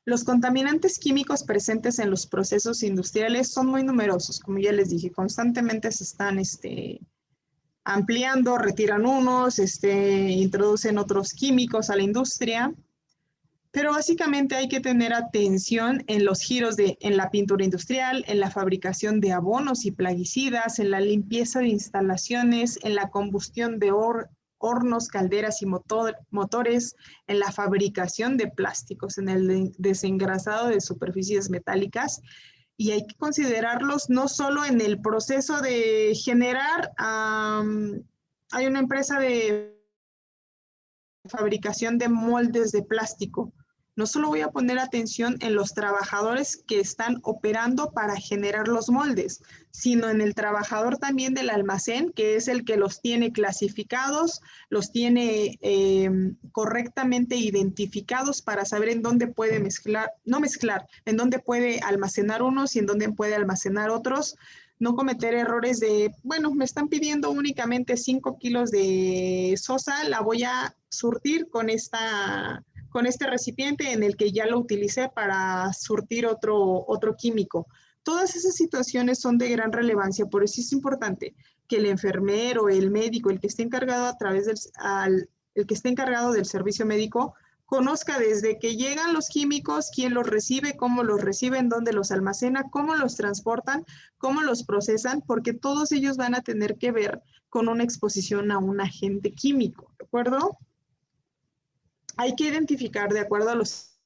Los contaminantes químicos presentes en los procesos industriales son muy numerosos, como ya les dije, constantemente se están ampliando, retiran unos, introducen otros químicos a la industria, pero básicamente hay que tener atención en los giros en la pintura industrial, en la fabricación de abonos y plaguicidas, en la limpieza de instalaciones, en la combustión de hornos, calderas y motores, en la fabricación de plásticos, en el desengrasado de superficies metálicas. Y hay que considerarlos no solo en el proceso de generar, hay una empresa de fabricación de moldes de plástico. No solo voy a poner atención en los trabajadores que están operando para generar los moldes, sino en el trabajador también del almacén, que es el que los tiene clasificados, los tiene correctamente identificados para saber en dónde puede en dónde puede almacenar unos y en dónde puede almacenar otros. No cometer errores de, bueno, me están pidiendo únicamente 5 kilos de sosa, la voy a surtir con este recipiente en el que ya lo utilicé para surtir otro químico. Todas esas situaciones son de gran relevancia, por eso es importante que el enfermero, el médico, el que esté encargado el que esté encargado del servicio médico, conozca desde que llegan los químicos, quién los recibe, cómo los reciben, dónde los almacena, cómo los transportan, cómo los procesan, porque todos ellos van a tener que ver con una exposición a un agente químico, ¿de acuerdo? Hay que identificar, de acuerdo a los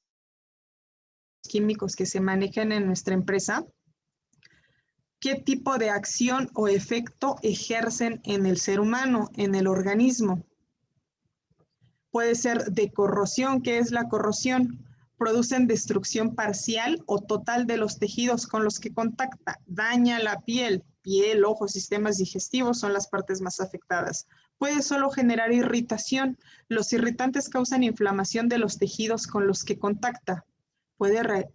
químicos que se manejan en nuestra empresa, qué tipo de acción o efecto ejercen en el ser humano, en el organismo. Puede ser de corrosión. ¿Qué es la corrosión? Producen destrucción parcial o total de los tejidos con los que contacta. Daña la piel, ojos, sistemas digestivos son las partes más afectadas. Puede solo generar irritación. Los irritantes causan inflamación de los tejidos con los que contacta. Puede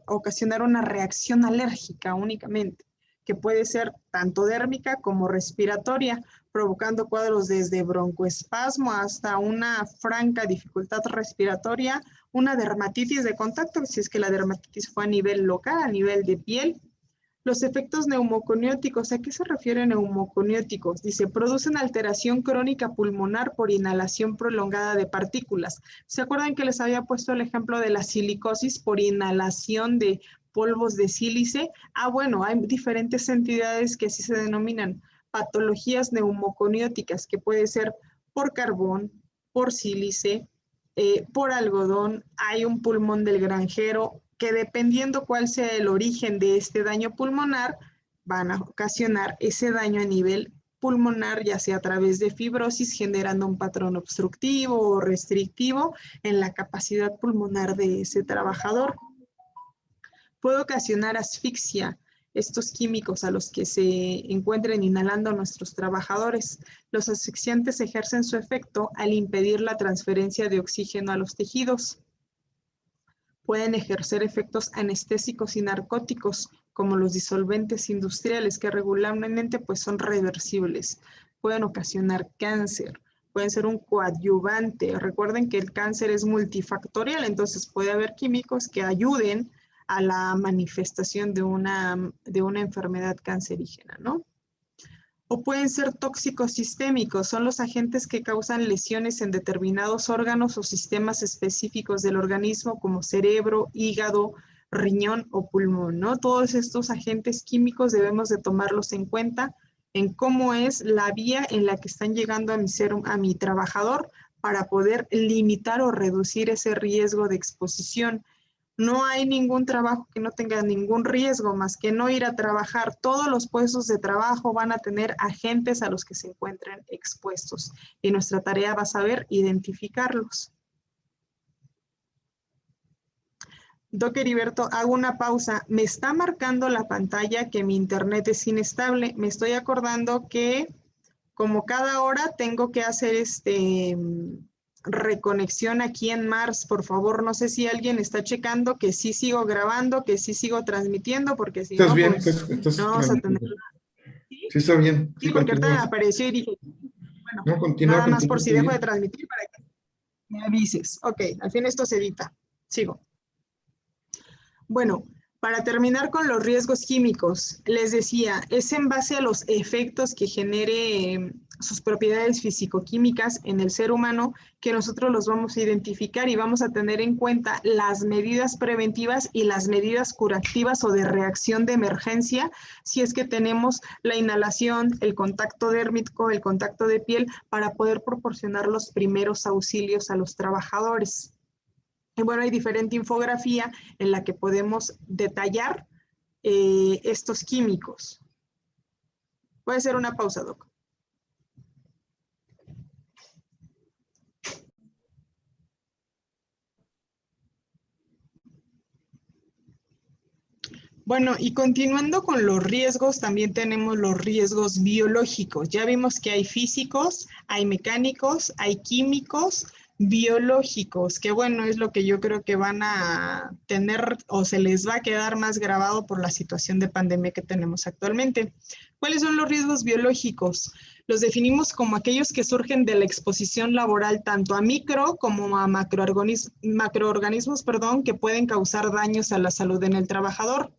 ocasionar una reacción alérgica únicamente, que puede ser tanto dérmica como respiratoria, provocando cuadros desde broncoespasmo hasta una franca dificultad respiratoria, una dermatitis de contacto, si es que la dermatitis fue a nivel local, a nivel de piel. Los efectos neumoconióticos, ¿a qué se refieren neumoconióticos? Dice, producen alteración crónica pulmonar por inhalación prolongada de partículas. ¿Se acuerdan que les había puesto el ejemplo de la silicosis por inhalación de polvos de sílice? Bueno, hay diferentes entidades que así se denominan patologías neumoconióticas, que puede ser por carbón, por sílice, por algodón. Hay un pulmón del granjero que, dependiendo cuál sea el origen de este daño pulmonar, van a ocasionar ese daño a nivel pulmonar, ya sea a través de fibrosis, generando un patrón obstructivo o restrictivo en la capacidad pulmonar de ese trabajador. Puede ocasionar asfixia, estos químicos a los que se encuentren inhalando nuestros trabajadores. Los asfixiantes ejercen su efecto al impedir la transferencia de oxígeno a los tejidos. Pueden ejercer efectos anestésicos y narcóticos, como los disolventes industriales, que regularmente pues, son reversibles. Pueden ocasionar cáncer, pueden ser un coadyuvante. Recuerden que el cáncer es multifactorial, entonces puede haber químicos que ayuden a la manifestación de una enfermedad cancerígena, ¿no? O pueden ser tóxicos sistémicos, son los agentes que causan lesiones en determinados órganos o sistemas específicos del organismo, como cerebro, hígado, riñón o pulmón, ¿no? Todos estos agentes químicos debemos de tomarlos en cuenta en cómo es la vía en la que están llegando a mi trabajador para poder limitar o reducir ese riesgo de exposición. No hay ningún trabajo que no tenga ningún riesgo más que no ir a trabajar. Todos los puestos de trabajo van a tener agentes a los que se encuentren expuestos y nuestra tarea va a saber identificarlos. Doc Heriberto, hago una pausa. Me está marcando la pantalla que mi internet es inestable. Me estoy acordando que como cada hora tengo que hacer reconexión aquí en Mars, por favor. No sé si alguien está checando que sí sigo grabando, que sí sigo transmitiendo, porque si
¿Estás
no,
bien?
pues
¿Estás
no vamos a tener...
¿Sí? Sí, está bien.
Sí, porque ahorita me apareció y dije, bueno,
no, continúa,
nada más por si dejo
bien.
de transmitir para que me avises. Ok, al fin esto se edita. Sigo. Bueno, para terminar con los riesgos químicos, les decía, es en base a los efectos que genere sus propiedades físico-químicas en el ser humano que nosotros los vamos a identificar y vamos a tener en cuenta las medidas preventivas y las medidas curativas o de reacción de emergencia si es que tenemos la inhalación, el contacto dérmico, el contacto de piel para poder proporcionar los primeros auxilios a los trabajadores. Y bueno, hay diferente infografía en la que podemos detallar estos químicos. Voy a hacer una pausa, Doc. Bueno, y continuando con los riesgos, también tenemos los riesgos biológicos. Ya vimos que hay físicos, hay mecánicos, hay químicos, biológicos, que bueno, es lo que yo creo que van a tener o se les va a quedar más grabado por la situación de pandemia que tenemos actualmente. ¿Cuáles son los riesgos biológicos? Los definimos como aquellos que surgen de la exposición laboral tanto a micro como a macroorganismos, que pueden causar daños a la salud en el trabajador.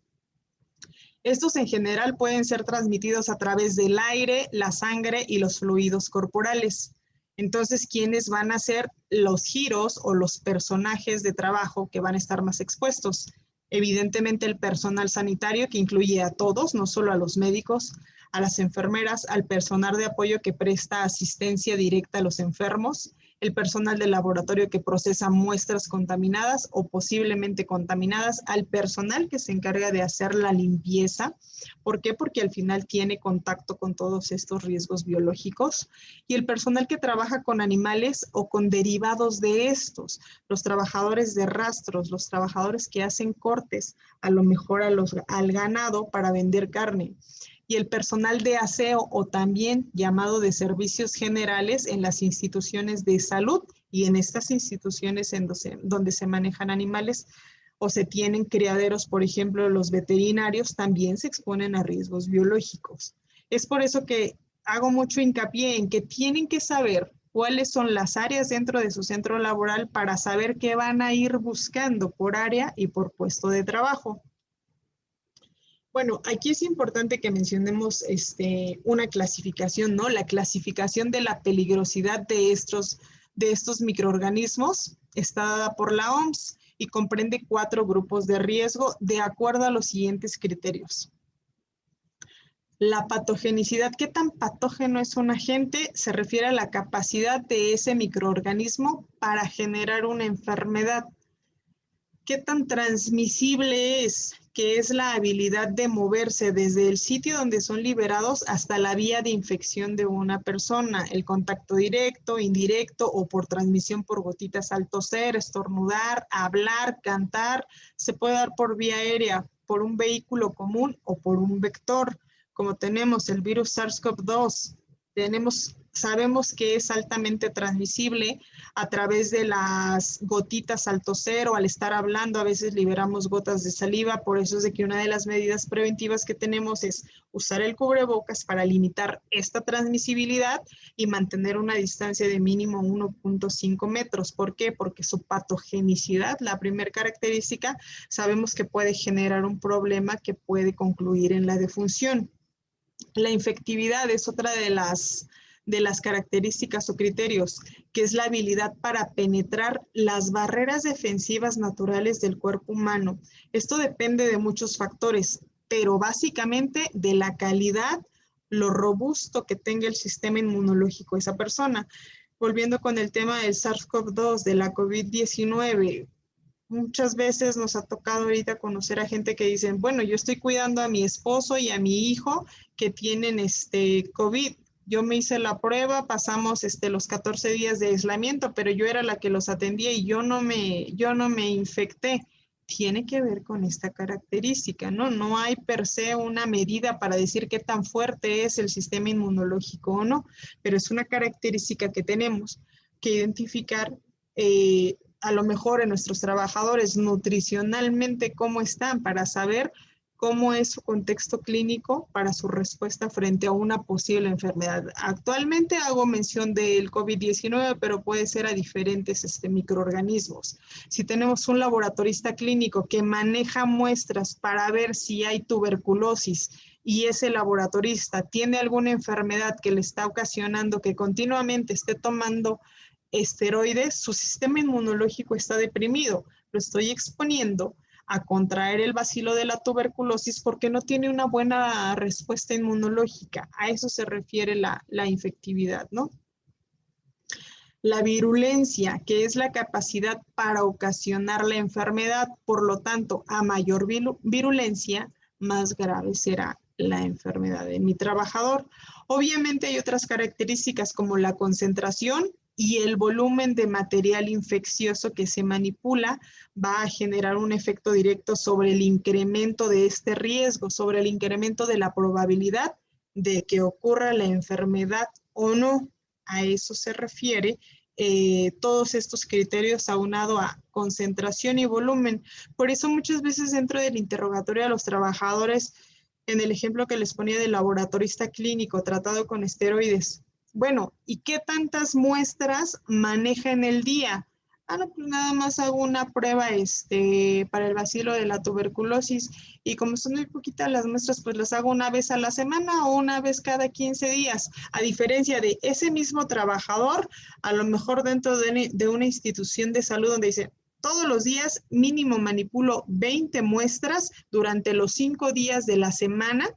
Estos en general pueden ser transmitidos a través del aire, la sangre y los fluidos corporales. Entonces, ¿quiénes van a ser los giros o los personajes de trabajo que van a estar más expuestos? Evidentemente el personal sanitario, que incluye a todos, no solo a los médicos, a las enfermeras, al personal de apoyo que presta asistencia directa a los enfermos, el personal del laboratorio que procesa muestras contaminadas o posiblemente contaminadas, al personal que se encarga de hacer la limpieza. ¿Por qué? Porque al final tiene contacto con todos estos riesgos biológicos. Y el personal que trabaja con animales o con derivados de estos, los trabajadores de rastros, los trabajadores que hacen cortes, a lo mejor al ganado para vender carne. Y el personal de aseo o también llamado de servicios generales en las instituciones de salud y en estas instituciones donde se manejan animales o se tienen criaderos, por ejemplo, los veterinarios también se exponen a riesgos biológicos. Es por eso que hago mucho hincapié en que tienen que saber cuáles son las áreas dentro de su centro laboral para saber qué van a ir buscando por área y por puesto de trabajo. Bueno, aquí es importante que mencionemos una clasificación, ¿no? La clasificación de la peligrosidad de estos microorganismos está dada por la OMS y comprende 4 grupos de riesgo de acuerdo a los siguientes criterios. La patogenicidad, ¿qué tan patógeno es un agente? Se refiere a la capacidad de ese microorganismo para generar una enfermedad. ¿Qué tan transmisible es? Que es la habilidad de moverse desde el sitio donde son liberados hasta la vía de infección de una persona, el contacto directo, indirecto o por transmisión por gotitas al toser, estornudar, hablar, cantar. Se puede dar por vía aérea, por un vehículo común o por un vector, como tenemos el virus SARS-CoV-2. Sabemos que es altamente transmisible a través de las gotitas al toser o al estar hablando. A veces liberamos gotas de saliva, por eso es de que una de las medidas preventivas que tenemos es usar el cubrebocas para limitar esta transmisibilidad y mantener una distancia de mínimo 1.5 metros. ¿Por qué? Porque su patogenicidad, la primera característica, sabemos que puede generar un problema que puede concluir en la defunción. La infectividad es otra de las características o criterios, que es la habilidad para penetrar las barreras defensivas naturales del cuerpo humano. Esto depende de muchos factores, pero básicamente de la calidad, lo robusto que tenga el sistema inmunológico de esa persona. Volviendo con el tema del SARS-CoV-2, de la COVID-19, muchas veces nos ha tocado ahorita conocer a gente que dicen, bueno, yo estoy cuidando a mi esposo y a mi hijo que tienen COVID. Yo me hice la prueba, pasamos los 14 días de aislamiento, pero yo era la que los atendía y yo no me infecté. Tiene que ver con esta característica, ¿no? No hay per se una medida para decir qué tan fuerte es el sistema inmunológico o no, pero es una característica que tenemos que identificar a lo mejor en nuestros trabajadores nutricionalmente cómo están para saber cómo es su contexto clínico para su respuesta frente a una posible enfermedad. Actualmente hago mención del COVID-19, pero puede ser a diferentes microorganismos. Si tenemos un laboratorista clínico que maneja muestras para ver si hay tuberculosis y ese laboratorista tiene alguna enfermedad que le está ocasionando que continuamente esté tomando esteroides, su sistema inmunológico está deprimido. Lo estoy exponiendo a contraer el bacilo de la tuberculosis porque no tiene una buena respuesta inmunológica. A eso se refiere la infectividad, ¿no? La virulencia, que es la capacidad para ocasionar la enfermedad, por lo tanto, a mayor virulencia, más grave será la enfermedad de mi trabajador. Obviamente hay otras características como la concentración y el volumen de material infeccioso que se manipula va a generar un efecto directo sobre el incremento de este riesgo, sobre el incremento de la probabilidad de que ocurra la enfermedad o no. A eso se refiere todos estos criterios aunado a concentración y volumen. Por eso muchas veces dentro del interrogatorio a los trabajadores, en el ejemplo que les ponía del laboratorista clínico tratado con esteroides, bueno, ¿y qué tantas muestras maneja en el día? No, pues nada más hago una prueba para el bacilo de la tuberculosis y como son muy poquitas las muestras, pues las hago una vez a la semana o una vez cada 15 días. A diferencia de ese mismo trabajador, a lo mejor dentro de una institución de salud donde dice, todos los días mínimo manipulo 20 muestras durante los 5 días de la semana.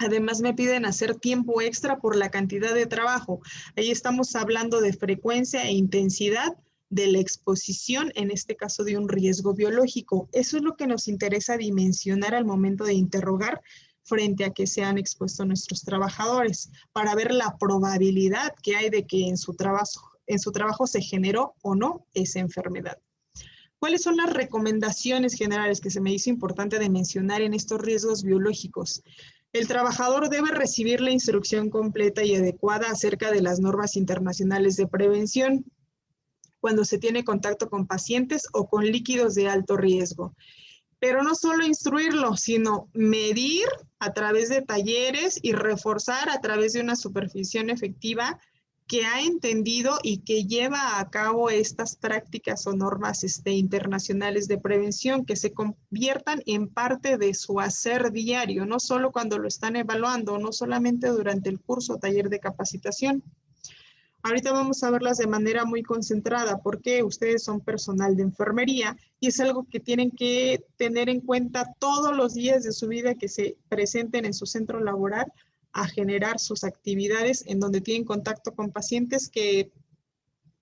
Además me piden hacer tiempo extra por la cantidad de trabajo. Ahí estamos hablando de frecuencia e intensidad de la exposición, en este caso de un riesgo biológico. Eso es lo que nos interesa dimensionar al momento de interrogar frente a que sean expuestos nuestros trabajadores, para ver la probabilidad que hay de que en su trabajo se generó o no esa enfermedad. ¿Cuáles son las recomendaciones generales que se me hizo importante de mencionar en estos riesgos biológicos? El trabajador debe recibir la instrucción completa y adecuada acerca de las normas internacionales de prevención cuando se tiene contacto con pacientes o con líquidos de alto riesgo. Pero no solo instruirlo, sino medir a través de talleres y reforzar a través de una supervisión efectiva que ha entendido y que lleva a cabo estas prácticas o normas internacionales de prevención, que se conviertan en parte de su hacer diario, no solo cuando lo están evaluando, no solamente durante el curso o taller de capacitación. Ahorita vamos a verlas de manera muy concentrada porque ustedes son personal de enfermería y es algo que tienen que tener en cuenta todos los días de su vida que se presenten en su centro laboral a generar sus actividades en donde tienen contacto con pacientes que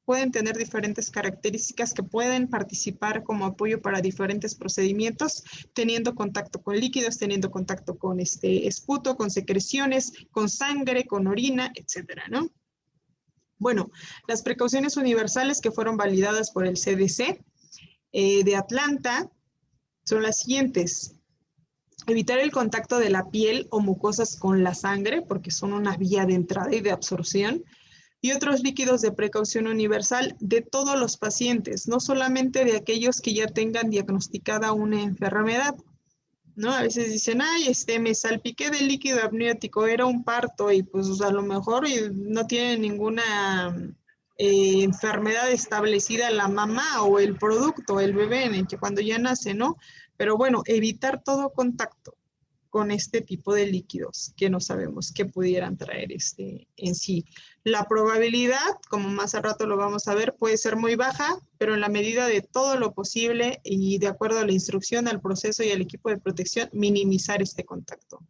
pueden tener diferentes características, que pueden participar como apoyo para diferentes procedimientos, teniendo contacto con líquidos, teniendo contacto con esputo, con secreciones, con sangre, con orina, etcétera, ¿no? Bueno, las precauciones universales que fueron validadas por el CDC de Atlanta son las siguientes. Evitar el contacto de la piel o mucosas con la sangre, porque son una vía de entrada y de absorción, y otros líquidos de precaución universal de todos los pacientes, no solamente de aquellos que ya tengan diagnosticada una enfermedad, ¿no? A veces dicen, ay, me salpiqué de líquido amniótico, era un parto, y pues a lo mejor no tiene ninguna enfermedad establecida la mamá o el producto, el bebé, en el que cuando ya nace, ¿no? Pero bueno, evitar todo contacto con este tipo de líquidos que no sabemos qué pudieran traer en sí. La probabilidad, como más al rato lo vamos a ver, puede ser muy baja, pero en la medida de todo lo posible y de acuerdo a la instrucción, al proceso y al equipo de protección, minimizar este contacto.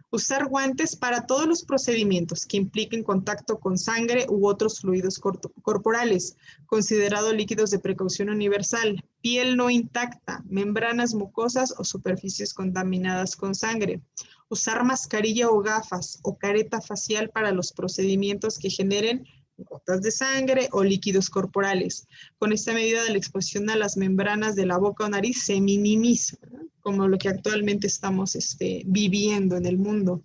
Usar guantes para todos los procedimientos que impliquen contacto con sangre u otros fluidos corporales, considerado líquidos de precaución universal, piel no intacta, membranas mucosas o superficies contaminadas con sangre. Usar mascarilla o gafas o careta facial para los procedimientos que generen gotas de sangre o líquidos corporales. Con esta medida de la exposición a las membranas de la boca o nariz se minimiza, ¿no? Como lo que actualmente estamos viviendo en el mundo.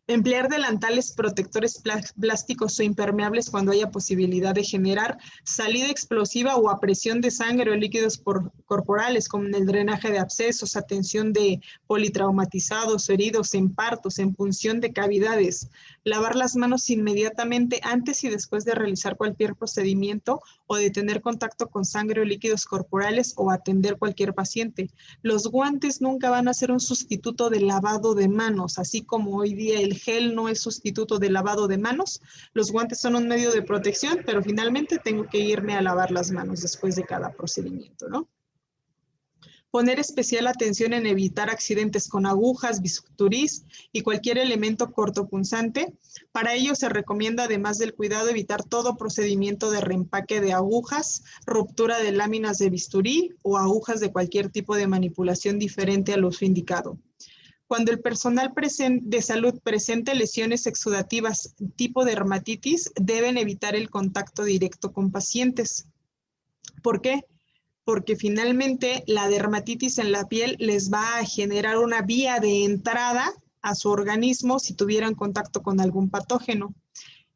Emplear delantales protectores plásticos o impermeables cuando haya posibilidad de generar salida explosiva o a presión de sangre o líquidos corporales, como en el drenaje de abscesos, atención de politraumatizados o heridos en partos, en punción de cavidades. Lavar las manos inmediatamente antes y después de realizar cualquier procedimiento o de tener contacto con sangre o líquidos corporales o atender cualquier paciente. Los guantes nunca van a ser un sustituto del lavado de manos, así como hoy día el gel no es sustituto del lavado de manos. Los guantes son un medio de protección, pero finalmente tengo que irme a lavar las manos después de cada procedimiento, ¿no? Poner especial atención en evitar accidentes con agujas, bisturís y cualquier elemento cortopunzante. Para ello se recomienda, además del cuidado, evitar todo procedimiento de reempaque de agujas, ruptura de láminas de bisturí o agujas de cualquier tipo de manipulación diferente al uso indicado. Cuando el personal de salud presente lesiones exudativas tipo dermatitis, deben evitar el contacto directo con pacientes. ¿Por qué? Porque finalmente la dermatitis en la piel les va a generar una vía de entrada a su organismo si tuvieran contacto con algún patógeno.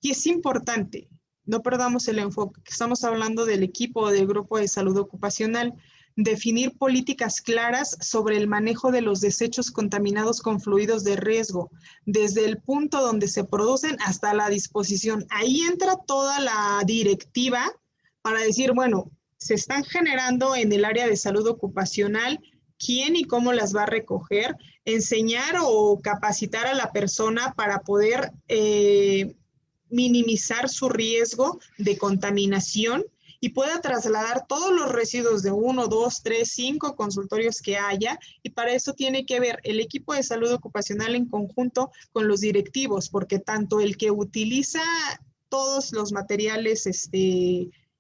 Y es importante, no perdamos el enfoque, que estamos hablando del equipo o del grupo de salud ocupacional, definir políticas claras sobre el manejo de los desechos contaminados con fluidos de riesgo, desde el punto donde se producen hasta la disposición. Ahí entra toda la directiva para decir, bueno, se están generando en el área de salud ocupacional, quién y cómo las va a recoger, enseñar o capacitar a la persona para poder minimizar su riesgo de contaminación y pueda trasladar todos los residuos de 1, 2, 3, 5 consultorios que haya, y para eso tiene que ver el equipo de salud ocupacional en conjunto con los directivos, porque tanto el que utiliza todos los materiales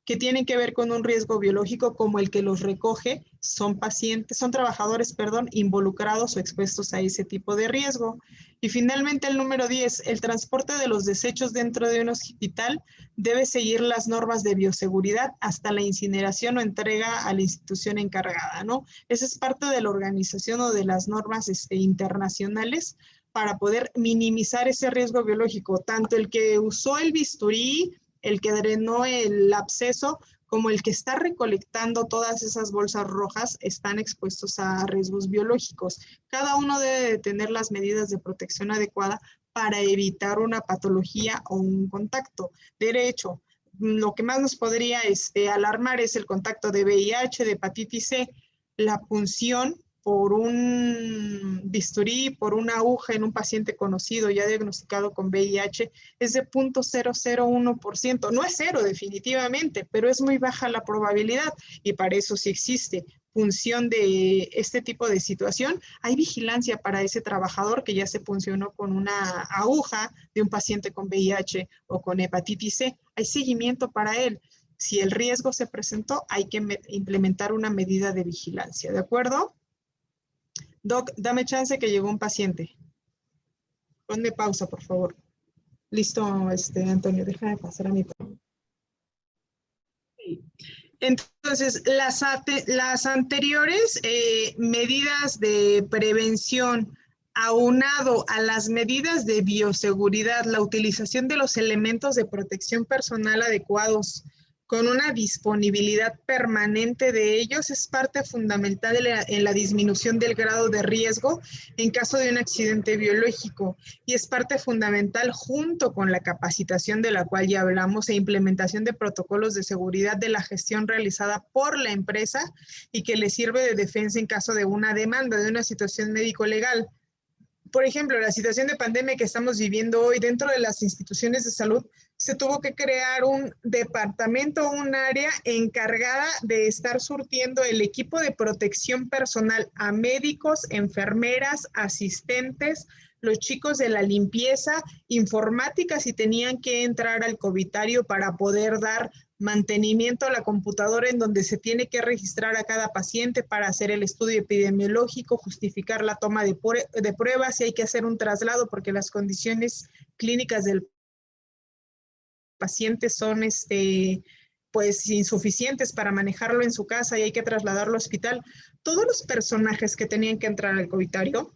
que tienen que ver con un riesgo biológico como el que los recoge son pacientes, son trabajadores, involucrados o expuestos a ese tipo de riesgo. Y finalmente el número 10, el transporte de los desechos dentro de un hospital debe seguir las normas de bioseguridad hasta la incineración o entrega a la institución encargada, ¿no? Esa es parte de la organización o de las normas internacionales para poder minimizar ese riesgo biológico, tanto el que usó el bisturí, el que drenó el absceso, como el que está recolectando todas esas bolsas rojas, están expuestos a riesgos biológicos. Cada uno debe de tener las medidas de protección adecuada para evitar una patología o un contacto. De hecho, lo que más nos podría alarmar es el contacto de VIH, de hepatitis C, la punción por un bisturí, por una aguja en un paciente conocido ya diagnosticado con VIH es de 0.001%. No es cero definitivamente, pero es muy baja la probabilidad y para eso sí existe punción de este tipo de situación. Hay vigilancia para ese trabajador que ya se puncionó con una aguja de un paciente con VIH o con hepatitis C. Hay seguimiento para él. Si el riesgo se presentó, hay que implementar una medida de vigilancia, ¿de acuerdo? Doc, dame chance que llegó un paciente. Ponme pausa, por favor. Listo, Antonio, déjame pasar a mi... Entonces, las anteriores medidas de prevención, aunado a las medidas de bioseguridad, la utilización de los elementos de protección personal adecuados, con una disponibilidad permanente de ellos, es parte fundamental en la disminución del grado de riesgo en caso de un accidente biológico y es parte fundamental junto con la capacitación de la cual ya hablamos e implementación de protocolos de seguridad de la gestión realizada por la empresa y que le sirve de defensa en caso de una demanda de una situación médico-legal. Por ejemplo, la situación de pandemia que estamos viviendo hoy dentro de las instituciones de salud, se tuvo que crear un departamento, un área encargada de estar surtiendo el equipo de protección personal a médicos, enfermeras, asistentes, los chicos de la limpieza, informática si tenían que entrar al covitario para poder dar mantenimiento a la computadora en donde se tiene que registrar a cada paciente para hacer el estudio epidemiológico, justificar la toma de pruebas, si hay que hacer un traslado porque las condiciones clínicas del paciente son pues insuficientes para manejarlo en su casa y hay que trasladarlo al hospital. Todos los personajes que tenían que entrar al covitario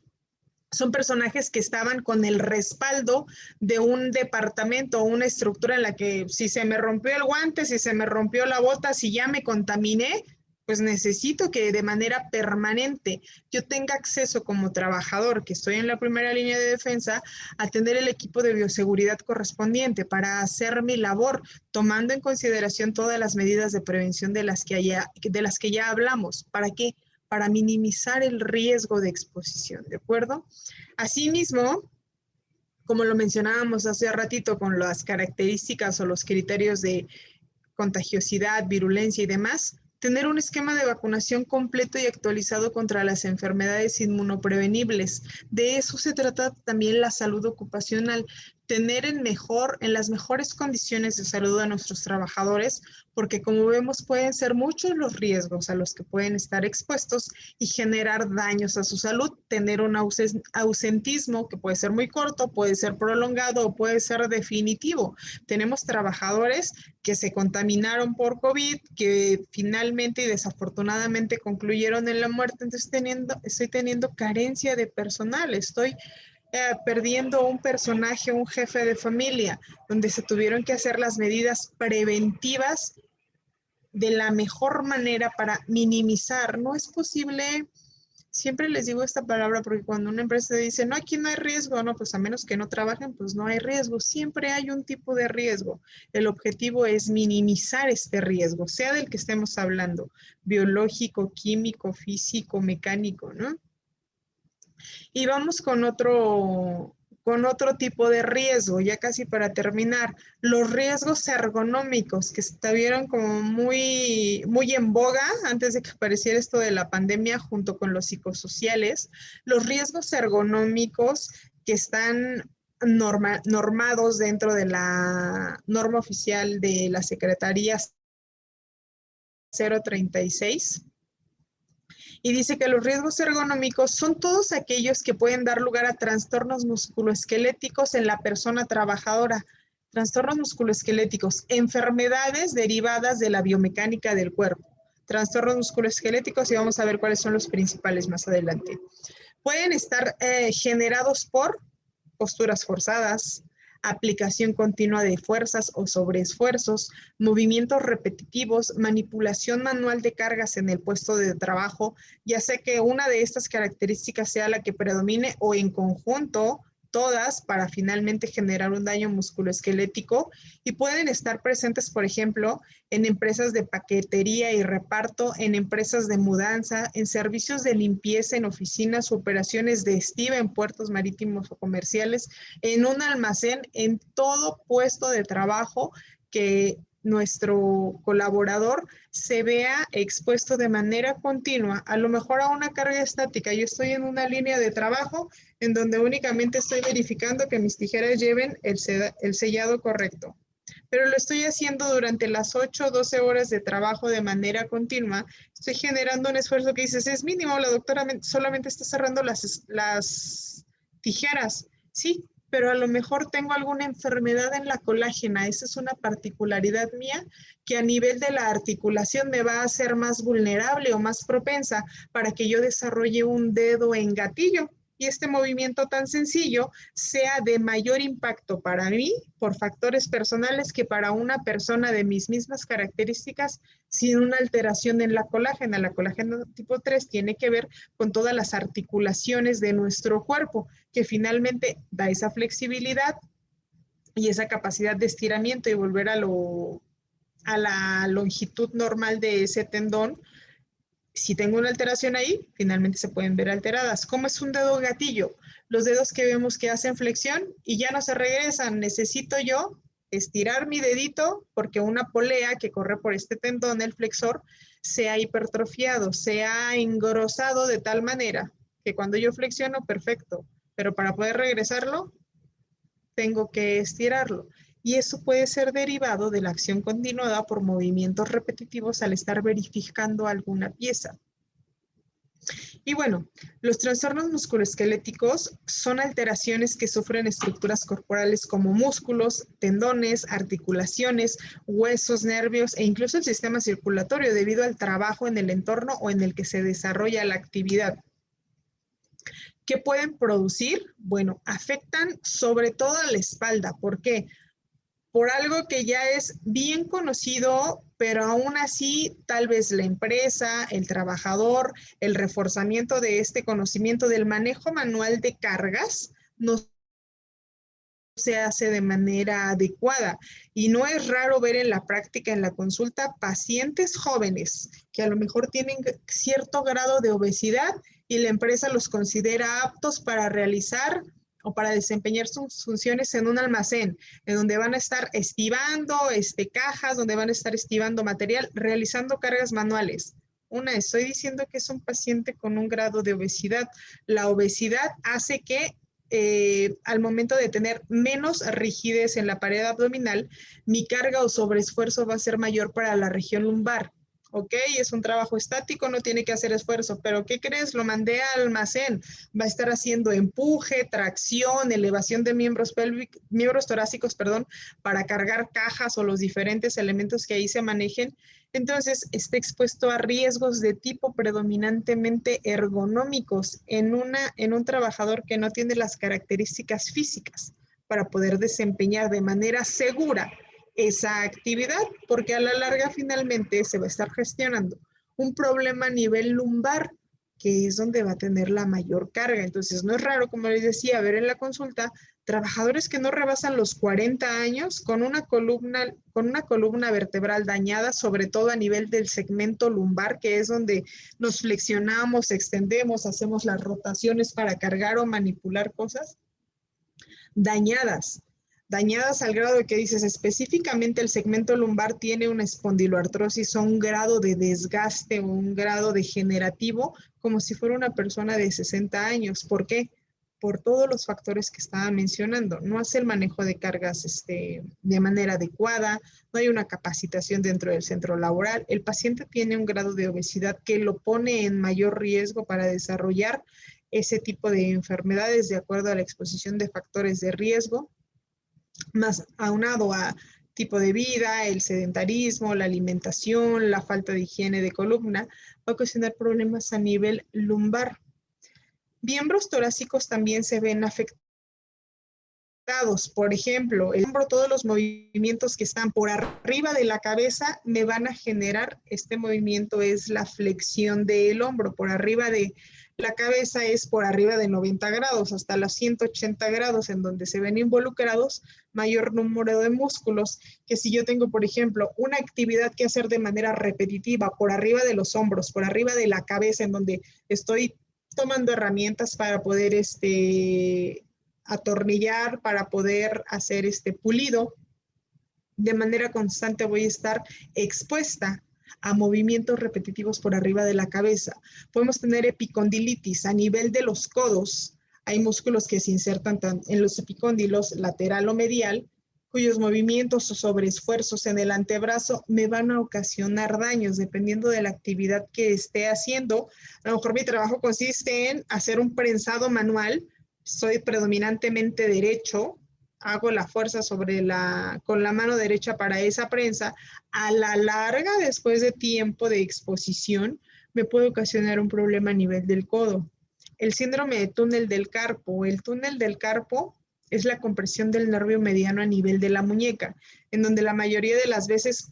son personajes que estaban con el respaldo de un departamento o una estructura en la que si se me rompió el guante, si se me rompió la bota, si ya me contaminé, pues necesito que de manera permanente yo tenga acceso como trabajador, que estoy en la primera línea de defensa, a tener el equipo de bioseguridad correspondiente para hacer mi labor, tomando en consideración todas las medidas de prevención de las que ya hablamos. ¿Para qué? Para minimizar el riesgo de exposición, ¿de acuerdo? Asimismo, como lo mencionábamos hace ratito con las características o los criterios de contagiosidad, virulencia y demás, tener un esquema de vacunación completo y actualizado contra las enfermedades inmunoprevenibles. De eso se trata también la salud ocupacional, tener en las mejores condiciones de salud a nuestros trabajadores, porque como vemos pueden ser muchos los riesgos a los que pueden estar expuestos y generar daños a su salud, tener un ausentismo que puede ser muy corto, puede ser prolongado o puede ser definitivo. Tenemos trabajadores que se contaminaron por COVID, que finalmente y desafortunadamente concluyeron en la muerte, entonces estoy teniendo carencia de personal, estoy perdiendo un personaje, un jefe de familia, donde se tuvieron que hacer las medidas preventivas de la mejor manera para minimizar. No es posible, siempre les digo esta palabra porque cuando una empresa dice, no, aquí no hay riesgo, no, pues a menos que no trabajen, pues no hay riesgo. Siempre hay un tipo de riesgo. El objetivo es minimizar este riesgo, sea del que estemos hablando, biológico, químico, físico, mecánico, ¿no? Y vamos con otro tipo de riesgo, ya casi para terminar, los riesgos ergonómicos que estuvieron como muy en boga antes de que apareciera esto de la pandemia junto con los psicosociales, los riesgos ergonómicos que están normados dentro de la norma oficial de la Secretaría 036. Y dice que los riesgos ergonómicos son todos aquellos que pueden dar lugar a trastornos musculoesqueléticos en la persona trabajadora, trastornos musculoesqueléticos, enfermedades derivadas de la biomecánica del cuerpo, trastornos musculoesqueléticos y vamos a ver cuáles son los principales más adelante. Pueden estar generados por posturas forzadas, aplicación continua de fuerzas o sobreesfuerzos, movimientos repetitivos, manipulación manual de cargas en el puesto de trabajo, ya sea que una de estas características sea la que predomine o en conjunto todas para finalmente generar un daño musculoesquelético y pueden estar presentes, por ejemplo, en empresas de paquetería y reparto, en empresas de mudanza, en servicios de limpieza, en oficinas, operaciones de estiva, en puertos marítimos o comerciales, en un almacén, en todo puesto de trabajo que nuestro colaborador se vea expuesto de manera continua, a lo mejor a una carga estática. Yo estoy en una línea de trabajo en donde únicamente estoy verificando que mis tijeras lleven el sellado correcto. Pero lo estoy haciendo durante las 8 o 12 horas de trabajo de manera continua. Estoy generando un esfuerzo que dices, es mínimo, la doctora solamente está cerrando las tijeras. Sí, pero a lo mejor tengo alguna enfermedad en la colágena. Esa es una particularidad mía que a nivel de la articulación me va a hacer más vulnerable o más propensa para que yo desarrolle un dedo en gatillo. Y este movimiento tan sencillo sea de mayor impacto para mí por factores personales que para una persona de mis mismas características sin una alteración en la colágena. La colágena tipo 3 tiene que ver con todas las articulaciones de nuestro cuerpo, que finalmente da esa flexibilidad y esa capacidad de estiramiento y volver a la longitud normal de ese tendón. Si tengo una alteración ahí, finalmente se pueden ver alteradas. ¿Cómo es un dedo gatillo? Los dedos que vemos que hacen flexión y ya no se regresan. Necesito yo estirar mi dedito porque una polea que corre por este tendón, el flexor, se ha hipertrofiado, se ha engrosado de tal manera que cuando yo flexiono, perfecto. Pero para poder regresarlo, tengo que estirarlo. Y eso puede ser derivado de la acción continuada por movimientos repetitivos al estar verificando alguna pieza. Y bueno, los trastornos musculoesqueléticos son alteraciones que sufren estructuras corporales como músculos, tendones, articulaciones, huesos, nervios e incluso el sistema circulatorio debido al trabajo en el entorno o en el que se desarrolla la actividad. ¿Qué pueden producir? Bueno, afectan sobre todo a la espalda. ¿Por qué? Por algo que ya es bien conocido, pero aún así tal vez la empresa, el trabajador, el reforzamiento de este conocimiento del manejo manual de cargas no se hace de manera adecuada. Y no es raro ver en la práctica, en la consulta, pacientes jóvenes que a lo mejor tienen cierto grado de obesidad y la empresa los considera aptos para realizar o para desempeñar sus funciones en un almacén, en donde van a estar estivando cajas, donde van a estar estivando material, realizando cargas manuales. Estoy diciendo que es un paciente con un grado de obesidad. La obesidad hace que al momento de tener menos rigidez en la pared abdominal, mi carga o sobreesfuerzo va a ser mayor para la región lumbar. Ok, es un trabajo estático, no tiene que hacer esfuerzo, pero ¿qué crees? Lo mandé al almacén, va a estar haciendo empuje, tracción, elevación de miembros torácicos, para cargar cajas o los diferentes elementos que ahí se manejen. Entonces, está expuesto a riesgos de tipo predominantemente ergonómicos en un trabajador que no tiene las características físicas para poder desempeñar de manera segura esa actividad, porque a la larga finalmente se va a estar gestionando un problema a nivel lumbar, que es donde va a tener la mayor carga. Entonces, no es raro, como les decía, ver en la consulta trabajadores que no rebasan los 40 años con una columna vertebral dañada, sobre todo a nivel del segmento lumbar, que es donde nos flexionamos, extendemos, hacemos las rotaciones para cargar o manipular cosas, dañadas al grado de que dices específicamente el segmento lumbar tiene una espondiloartrosis o un grado de desgaste o un grado degenerativo como si fuera una persona de 60 años. ¿Por qué? Por todos los factores que estaba mencionando. No hace el manejo de cargas de manera adecuada, no hay una capacitación dentro del centro laboral. El paciente tiene un grado de obesidad que lo pone en mayor riesgo para desarrollar ese tipo de enfermedades de acuerdo a la exposición de factores de riesgo, más aunado a tipo de vida, el sedentarismo, la alimentación, la falta de higiene de columna, va a ocasionar problemas a nivel lumbar. Miembros torácicos también se ven afectados. Por ejemplo, el hombro, todos los movimientos que están por arriba de la cabeza me van a generar, este movimiento es la flexión del hombro, por arriba de la cabeza es por arriba de 90 grados, hasta los 180 grados, en donde se ven involucrados mayor número de músculos, que si yo tengo, por ejemplo, una actividad que hacer de manera repetitiva por arriba de los hombros, por arriba de la cabeza, en donde estoy tomando herramientas para poder atornillar, para poder hacer pulido, de manera constante voy a estar expuesta a movimientos repetitivos por arriba de la cabeza. Podemos tener epicondilitis a nivel de los codos. Hay músculos que se insertan en los epicóndilos lateral o medial, cuyos movimientos o sobreesfuerzos en el antebrazo me van a ocasionar daños dependiendo de la actividad que esté haciendo. A lo mejor mi trabajo consiste en hacer un prensado manual. Soy predominantemente derecho, hago la fuerza con la mano derecha para esa prensa. A la larga, después de tiempo de exposición, me puede ocasionar un problema a nivel del codo. El síndrome de túnel del carpo. El túnel del carpo es la compresión del nervio mediano a nivel de la muñeca, en donde la mayoría de las veces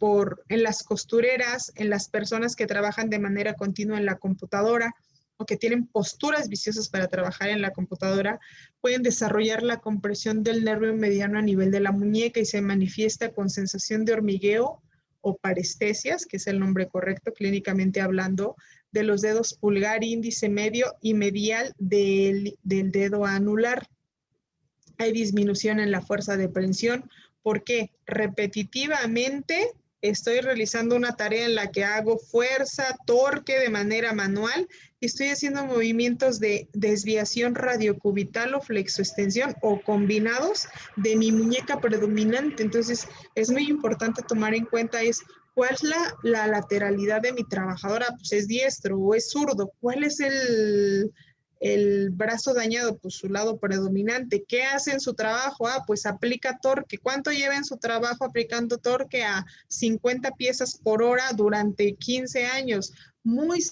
en las costureras, en las personas que trabajan de manera continua en la computadora, o que tienen posturas viciosas para trabajar en la computadora, pueden desarrollar la compresión del nervio mediano a nivel de la muñeca y se manifiesta con sensación de hormigueo o parestesias, que es el nombre correcto clínicamente hablando, de los dedos pulgar, índice, medio y medial del dedo anular. Hay disminución en la fuerza de prensión porque repetitivamente estoy realizando una tarea en la que hago fuerza, torque de manera manual y estoy haciendo movimientos de desviación radiocubital o flexoextensión o combinados de mi muñeca predominante. Entonces, es muy importante tomar en cuenta cuál es la lateralidad de mi trabajadora. Pues es diestro o es zurdo. ¿Cuál es el brazo dañado? Pues su lado predominante. ¿Qué hace en su trabajo? Pues aplica torque. ¿Cuánto lleva en su trabajo aplicando torque? A 50 piezas por hora durante 15 años. Muy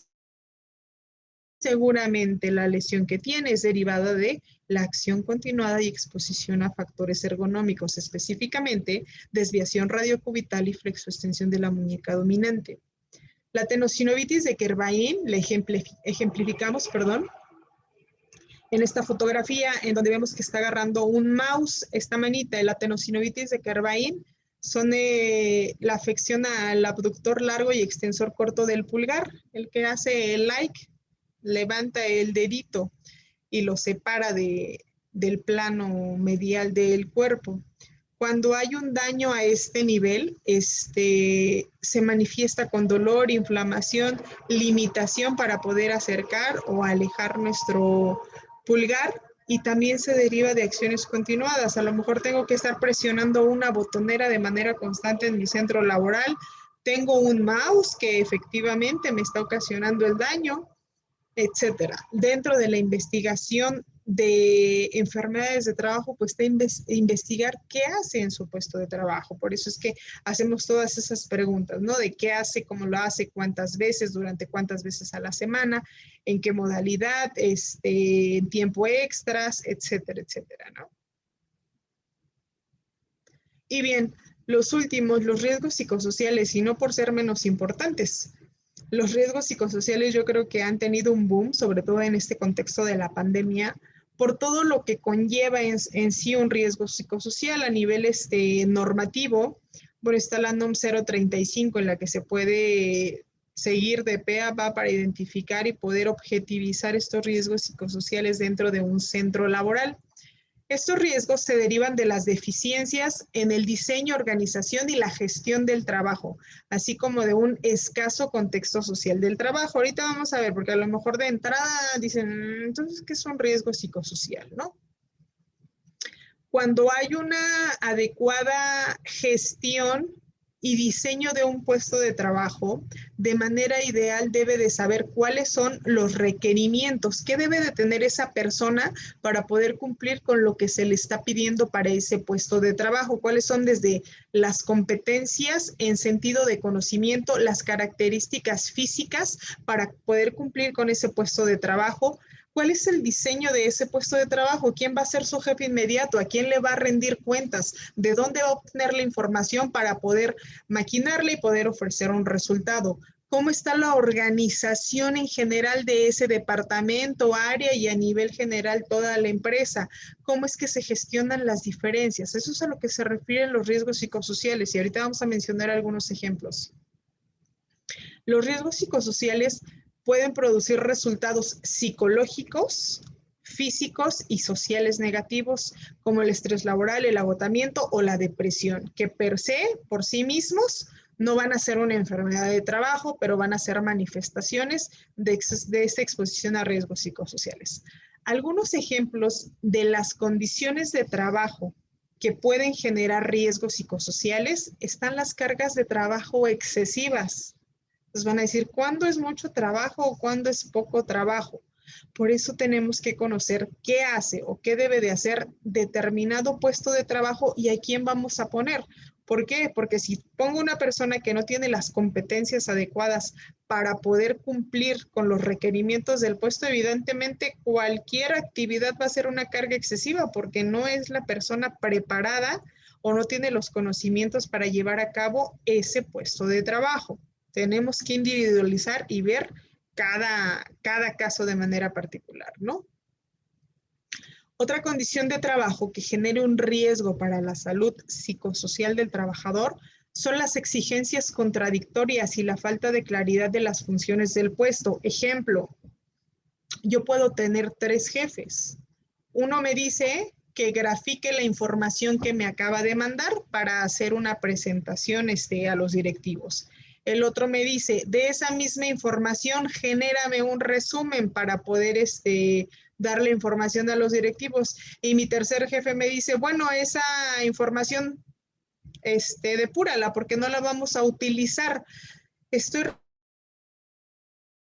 seguramente la lesión que tiene es derivada de la acción continuada y exposición a factores ergonómicos, específicamente desviación radiocubital y flexoextensión de la muñeca dominante. La tenosinovitis de Kervain, la ejemplificamos, en esta fotografía, en donde vemos que está agarrando un mouse, esta manita. La tenosinovitis de Kervain son la afección al abductor largo y extensor corto del pulgar. El que hace el like, levanta el dedito y lo separa del plano medial del cuerpo. Cuando hay un daño a este nivel, se manifiesta con dolor, inflamación, limitación para poder acercar o alejar nuestro pulgar, y también se deriva de acciones continuadas. A lo mejor tengo que estar presionando una botonera de manera constante en mi centro laboral. Tengo un mouse que efectivamente me está ocasionando el daño, etcétera. Dentro de la investigación de enfermedades de trabajo, pues investigar qué hace en su puesto de trabajo. Por eso es que hacemos todas esas preguntas, ¿no? De qué hace, cómo lo hace, cuántas veces, durante cuántas veces a la semana, en qué modalidad, en tiempo extras, etcétera, etcétera, ¿no? Y bien, los últimos, los riesgos psicosociales, y no por ser menos importantes. Los riesgos psicosociales yo creo que han tenido un boom, sobre todo en este contexto de la pandemia, por todo lo que conlleva en sí un riesgo psicosocial a nivel normativo. Bueno, está la NOM 035 en la que se puede seguir de pe a pa para identificar y poder objetivizar estos riesgos psicosociales dentro de un centro laboral. Estos riesgos se derivan de las deficiencias en el diseño, organización y la gestión del trabajo, así como de un escaso contexto social del trabajo. Ahorita vamos a ver, porque a lo mejor de entrada dicen, entonces, ¿qué es un riesgo psicosocial, no? Cuando hay una adecuada gestión y diseño de un puesto de trabajo, de manera ideal debe de saber cuáles son los requerimientos, qué debe de tener esa persona para poder cumplir con lo que se le está pidiendo para ese puesto de trabajo, cuáles son desde las competencias en sentido de conocimiento, las características físicas para poder cumplir con ese puesto de trabajo. ¿Cuál es el diseño de ese puesto de trabajo? ¿Quién va a ser su jefe inmediato? ¿A quién le va a rendir cuentas? ¿De dónde va a obtener la información para poder maquinarle y poder ofrecer un resultado? cómo está la organización en general de ese departamento, área y a nivel general toda la empresa, cómo es que se gestionan las diferencias. Eso es a lo que se refieren los riesgos psicosociales y ahorita vamos a mencionar algunos ejemplos. Los riesgos psicosociales pueden producir resultados psicológicos, físicos y sociales negativos, como el estrés laboral, el agotamiento o la depresión, que per se, por sí mismos, no van a ser una enfermedad de trabajo, pero van a ser manifestaciones de esta exposición a riesgos psicosociales. Algunos ejemplos de las condiciones de trabajo que pueden generar riesgos psicosociales están las cargas de trabajo excesivas. Nos van a decir cuándo es mucho trabajo o cuándo es poco trabajo. Por eso tenemos que conocer qué hace o qué debe de hacer determinado puesto de trabajo y a quién vamos a poner. ¿Por qué? Porque si pongo una persona que no tiene las competencias adecuadas para poder cumplir con los requerimientos del puesto, evidentemente cualquier actividad va a ser una carga excesiva porque no es la persona preparada o no tiene los conocimientos para llevar a cabo ese puesto de trabajo. Tenemos que individualizar y ver cada caso de manera particular, ¿no? Otra condición de trabajo que genere un riesgo para la salud psicosocial del trabajador son las exigencias contradictorias y la falta de claridad de las funciones del puesto. Ejemplo, yo puedo tener 3 jefes. Uno me dice que grafique la información que me acaba de mandar para hacer una presentación a los directivos. El otro me dice, de esa misma información, genérame un resumen para poder darle información a los directivos. Y mi tercer jefe me dice, bueno, esa información depúrala porque no la vamos a utilizar. Estoy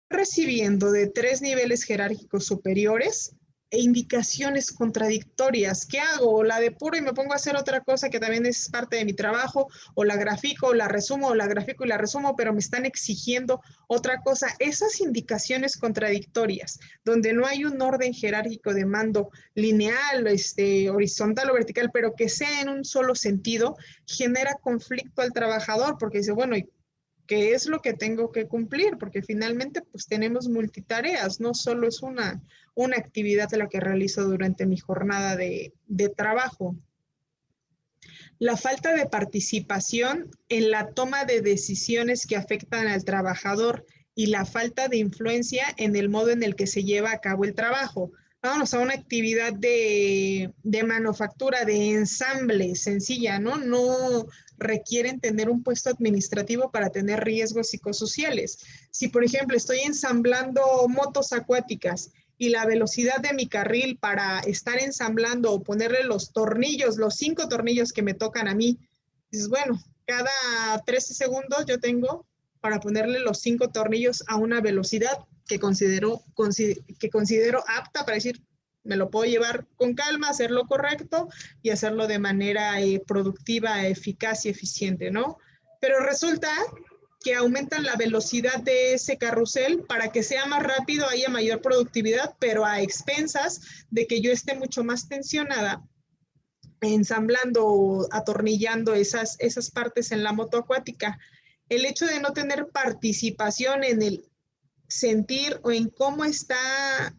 recibiendo de 3 niveles jerárquicos superiores e indicaciones contradictorias. ¿Qué hago? O la depuro y me pongo a hacer otra cosa que también es parte de mi trabajo, o la grafico, o la resumo, o la grafico y la resumo, pero me están exigiendo otra cosa. Esas indicaciones contradictorias, donde no hay un orden jerárquico de mando lineal, horizontal o vertical, pero que sea en un solo sentido, genera conflicto al trabajador, porque dice, bueno, ¿qué es lo que tengo que cumplir? Porque finalmente pues tenemos multitareas, no solo es una actividad de la que realizo durante mi jornada de trabajo. La falta de participación en la toma de decisiones que afectan al trabajador y la falta de influencia en el modo en el que se lleva a cabo el trabajo. Vámonos a una actividad de manufactura, de ensamble sencilla, ¿no? No requieren tener un puesto administrativo para tener riesgos psicosociales. Si, por ejemplo, estoy ensamblando motos acuáticas y la velocidad de mi carril para estar ensamblando o ponerle los tornillos, los 5 tornillos que me tocan a mí, dices, bueno, cada 13 segundos yo tengo para ponerle los 5 tornillos a una velocidad que considero apta para decir, me lo puedo llevar con calma, hacer lo correcto y hacerlo de manera productiva, eficaz y eficiente, ¿no? Pero resulta que aumentan la velocidad de ese carrusel para que sea más rápido, haya mayor productividad, pero a expensas de que yo esté mucho más tensionada ensamblando o atornillando esas partes en la moto acuática. El hecho de no tener participación en el sentir o en cómo está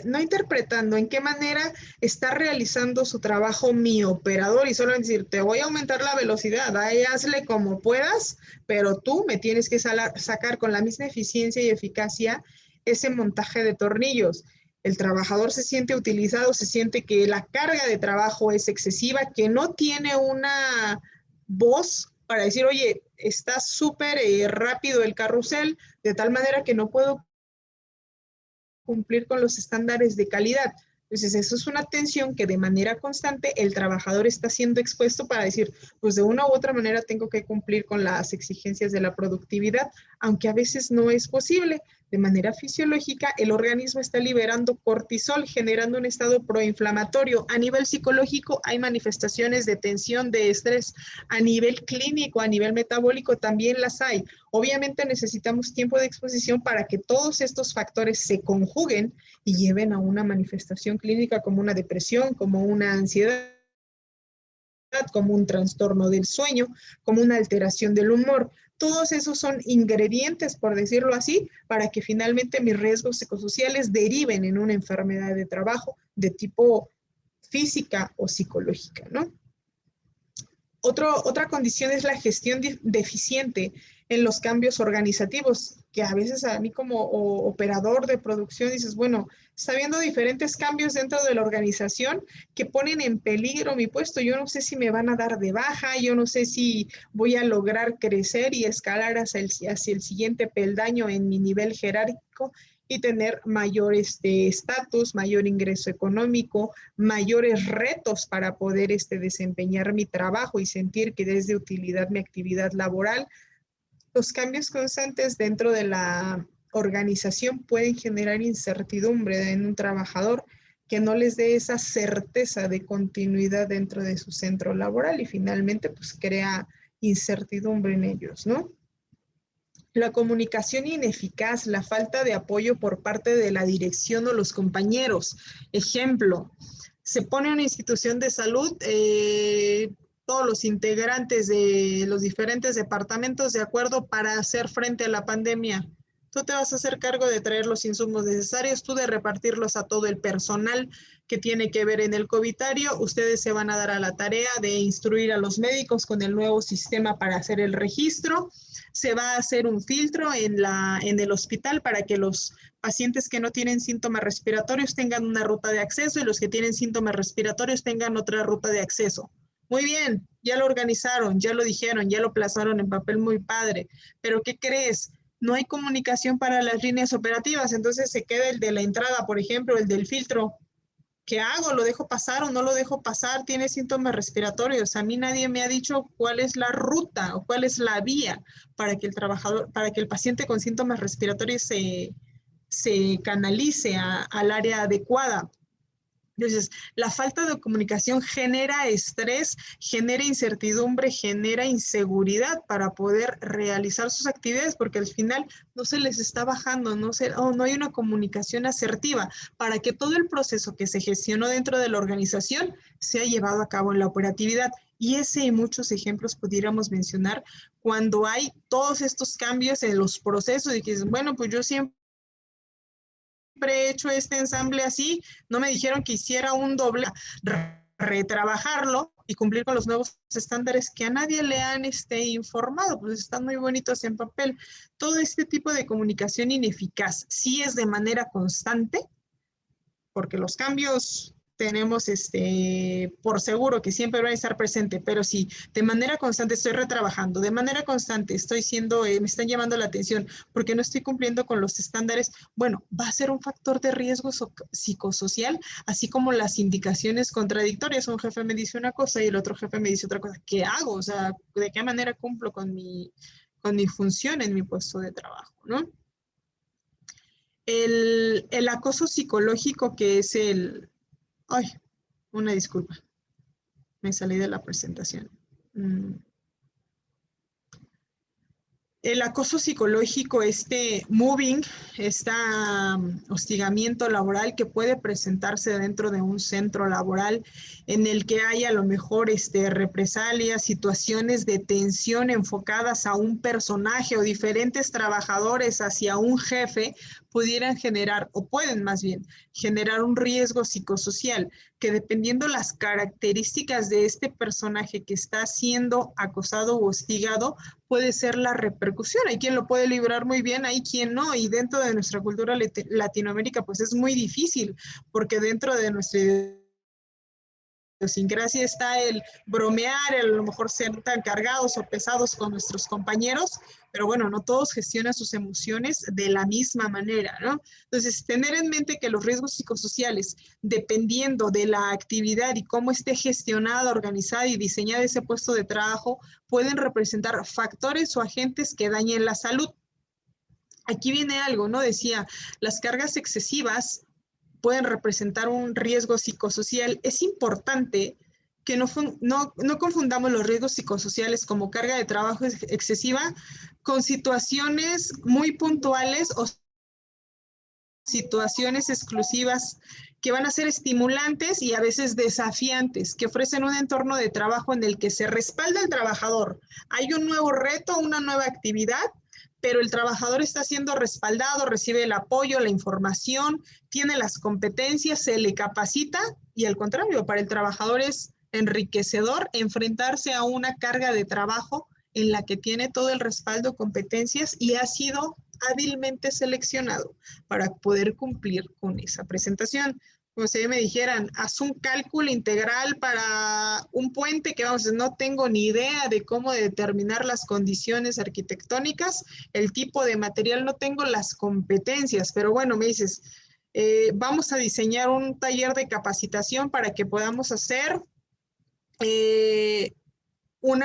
no interpretando, en qué manera está realizando su trabajo mi operador y solo decir, te voy a aumentar la velocidad, ahí hazle como puedas, pero tú me tienes que sacar con la misma eficiencia y eficacia ese montaje de tornillos. El trabajador se siente utilizado, se siente que la carga de trabajo es excesiva, que no tiene una voz para decir, oye, está súper rápido el carrusel, de tal manera que no puedo cumplir con los estándares de calidad. Entonces, eso es una tensión que de manera constante el trabajador está siendo expuesto para decir, pues de una u otra manera tengo que cumplir con las exigencias de la productividad, aunque a veces no es posible. De manera fisiológica, el organismo está liberando cortisol, generando un estado proinflamatorio. A nivel psicológico, hay manifestaciones de tensión, de estrés. A nivel clínico, a nivel metabólico, también las hay. Obviamente necesitamos tiempo de exposición para que todos estos factores se conjuguen y lleven a una manifestación clínica como una depresión, como una ansiedad, como un trastorno del sueño, como una alteración del humor. Todos esos son ingredientes, por decirlo así, para que finalmente mis riesgos psicosociales deriven en una enfermedad de trabajo de tipo física o psicológica, ¿no? Otra condición es la gestión deficiente en los cambios organizativos, que a veces a mí como operador de producción dices, bueno, está habiendo diferentes cambios dentro de la organización que ponen en peligro mi puesto. Yo no sé si me van a dar de baja, yo no sé si voy a lograr crecer y escalar hacia el siguiente peldaño en mi nivel jerárquico y tener mayor estatus, mayor ingreso económico, mayores retos para poder desempeñar mi trabajo y sentir que es de utilidad mi actividad laboral. Los cambios constantes dentro de la organización pueden generar incertidumbre en un trabajador que no les dé esa certeza de continuidad dentro de su centro laboral y finalmente pues crea incertidumbre en ellos, ¿no? La comunicación ineficaz, la falta de apoyo por parte de la dirección o los compañeros. Ejemplo, se pone una institución de salud, todos los integrantes de los diferentes departamentos de acuerdo para hacer frente a la pandemia. Tú te vas a hacer cargo de traer los insumos necesarios, tú de repartirlos a todo el personal que tiene que ver en el covitario. Ustedes se van a dar a la tarea de instruir a los médicos con el nuevo sistema para hacer el registro. Se va a hacer un filtro en el hospital para que los pacientes que no tienen síntomas respiratorios tengan una ruta de acceso y los que tienen síntomas respiratorios tengan otra ruta de acceso. Muy bien, ya lo organizaron, ya lo dijeron, ya lo plasmaron en papel muy padre, pero ¿qué crees? No hay comunicación para las líneas operativas, entonces se queda el de la entrada, por ejemplo, el del filtro. ¿Qué hago? ¿Lo dejo pasar o no lo dejo pasar? Tiene síntomas respiratorios. A mí nadie me ha dicho cuál es la ruta o cuál es la vía para que el paciente con síntomas respiratorios se canalice al área adecuada. Entonces, la falta de comunicación genera estrés, genera incertidumbre, genera inseguridad para poder realizar sus actividades, porque al final no se les está bajando, no hay una comunicación asertiva para que todo el proceso que se gestionó dentro de la organización sea llevado a cabo en la operatividad. Y ese y muchos ejemplos pudiéramos mencionar cuando hay todos estos cambios en los procesos y que dicen, bueno, pues yo siempre he hecho este ensamble así, no me dijeron que hiciera un doble, retrabajarlo y cumplir con los nuevos estándares que a nadie le han informado, pues están muy bonitos en papel. Todo este tipo de comunicación ineficaz sí es de manera constante, porque los cambios tenemos por seguro que siempre van a estar presentes, pero si de manera constante estoy retrabajando, de manera constante me están llamando la atención porque no estoy cumpliendo con los estándares, bueno, va a ser un factor de riesgo psicosocial, así como las indicaciones contradictorias. Un jefe me dice una cosa y el otro jefe me dice otra cosa. ¿Qué hago? O sea, ¿de qué manera cumplo con mi función en mi puesto de trabajo, ¿no? El acoso psicológico, que es ay, una disculpa, me salí de la presentación. El acoso psicológico, mobbing, hostigamiento laboral que puede presentarse dentro de un centro laboral en el que hay a lo mejor represalias, situaciones de tensión enfocadas a un personaje o diferentes trabajadores hacia un jefe, pudieran generar, o pueden más bien, generar un riesgo psicosocial que dependiendo las características de este personaje que está siendo acosado o hostigado, puede ser la repercusión. Hay quien lo puede librar muy bien, hay quien no, y dentro de nuestra cultura Latinoamérica pues es muy difícil, porque dentro de nuestra idiosincrasia está el bromear, a lo mejor ser tan cargados o pesados con nuestros compañeros, pero bueno, no todos gestionan sus emociones de la misma manera, ¿no? Entonces, tener en mente que los riesgos psicosociales, dependiendo de la actividad y cómo esté gestionada, organizada y diseñada ese puesto de trabajo, pueden representar factores o agentes que dañen la salud. Aquí viene algo, ¿no? Decía, las cargas excesivas pueden representar un riesgo psicosocial. Es importante que no confundamos los riesgos psicosociales como carga de trabajo excesiva con situaciones muy puntuales o situaciones exclusivas que van a ser estimulantes y a veces desafiantes, que ofrecen un entorno de trabajo en el que se respalda al trabajador. Hay un nuevo reto, una nueva actividad, pero el trabajador está siendo respaldado, recibe el apoyo, la información, tiene las competencias, se le capacita y al contrario, para el trabajador es enriquecedor enfrentarse a una carga de trabajo en la que tiene todo el respaldo, competencias y ha sido hábilmente seleccionado para poder cumplir con esa presentación. Como si me dijeran, haz un cálculo integral para un puente que vamos, no tengo ni idea de cómo determinar las condiciones arquitectónicas, el tipo de material, no tengo las competencias, pero bueno, me dices, vamos a diseñar un taller de capacitación para que podamos hacer un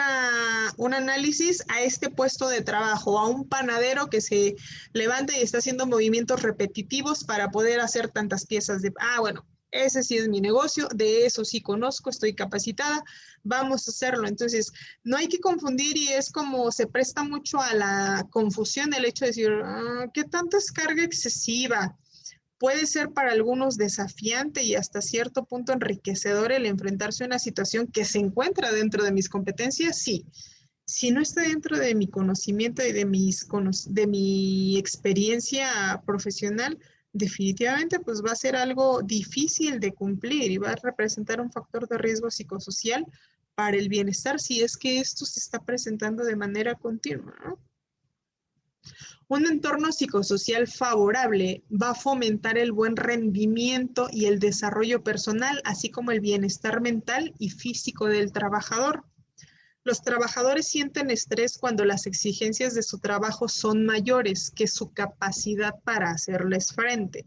análisis a este puesto de trabajo, a un panadero que se levanta y está haciendo movimientos repetitivos para poder hacer tantas piezas de... bueno, ese sí es mi negocio, de eso sí conozco, estoy capacitada, vamos a hacerlo. Entonces, no hay que confundir y es como se presta mucho a la confusión el hecho de decir, ¿qué tanto es carga excesiva? Puede ser para algunos desafiante y hasta cierto punto enriquecedor el enfrentarse a una situación que se encuentra dentro de mis competencias, sí. Si no está dentro de mi conocimiento y de mi experiencia profesional, definitivamente pues va a ser algo difícil de cumplir y va a representar un factor de riesgo psicosocial para el bienestar si es que esto se está presentando de manera continua, ¿no? Un entorno psicosocial favorable va a fomentar el buen rendimiento y el desarrollo personal, así como el bienestar mental y físico del trabajador. Los trabajadores sienten estrés cuando las exigencias de su trabajo son mayores que su capacidad para hacerles frente.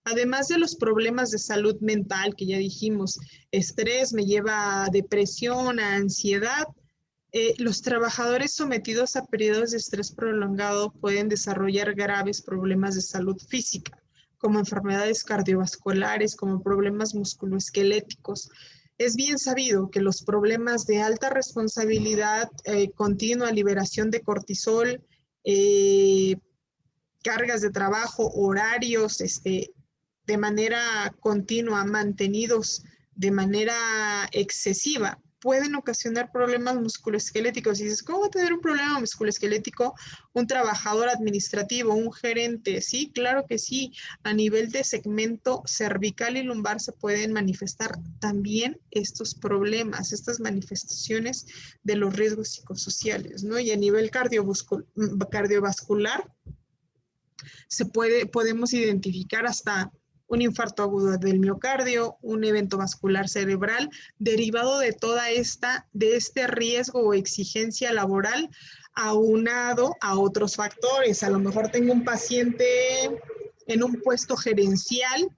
Además de los problemas de salud mental que ya dijimos, estrés me lleva a depresión, a ansiedad. Los trabajadores sometidos a periodos de estrés prolongado pueden desarrollar graves problemas de salud física, como enfermedades cardiovasculares, como problemas musculoesqueléticos. Es bien sabido que los problemas de alta responsabilidad, continua liberación de cortisol, cargas de trabajo, horarios, de manera continua, mantenidos de manera excesiva, pueden ocasionar problemas musculoesqueléticos. Y dices, ¿cómo va a tener un problema musculoesquelético un trabajador administrativo, un gerente? Sí, claro que sí. A nivel de segmento cervical y lumbar se pueden manifestar también estos problemas, estas manifestaciones de los riesgos psicosociales, ¿no? Y a nivel cardiovascular podemos identificar hasta un infarto agudo del miocardio, un evento vascular cerebral, derivado de de este riesgo o exigencia laboral, aunado a otros factores. A lo mejor tengo un paciente en un puesto gerencial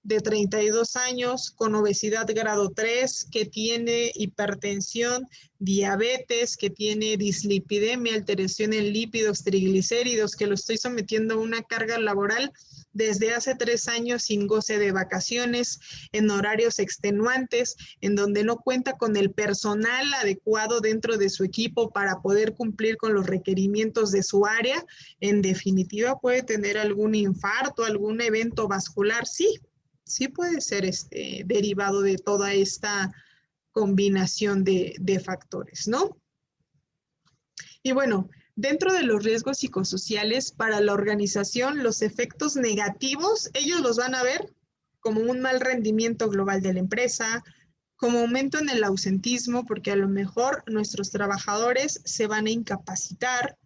de 32 años con obesidad grado 3, que tiene hipertensión, diabetes, que tiene dislipidemia, alteración en lípidos, triglicéridos, que lo estoy sometiendo a una carga laboral desde hace 3 años sin goce de vacaciones, en horarios extenuantes, en donde no cuenta con el personal adecuado dentro de su equipo para poder cumplir con los requerimientos de su área. En definitiva, puede tener algún infarto, algún evento vascular, sí puede ser derivado de toda esta combinación de factores, ¿no? Y bueno, dentro de los riesgos psicosociales para la organización, los efectos negativos, ellos los van a ver como un mal rendimiento global de la empresa, como aumento en el ausentismo, porque a lo mejor nuestros trabajadores se van a incapacitar,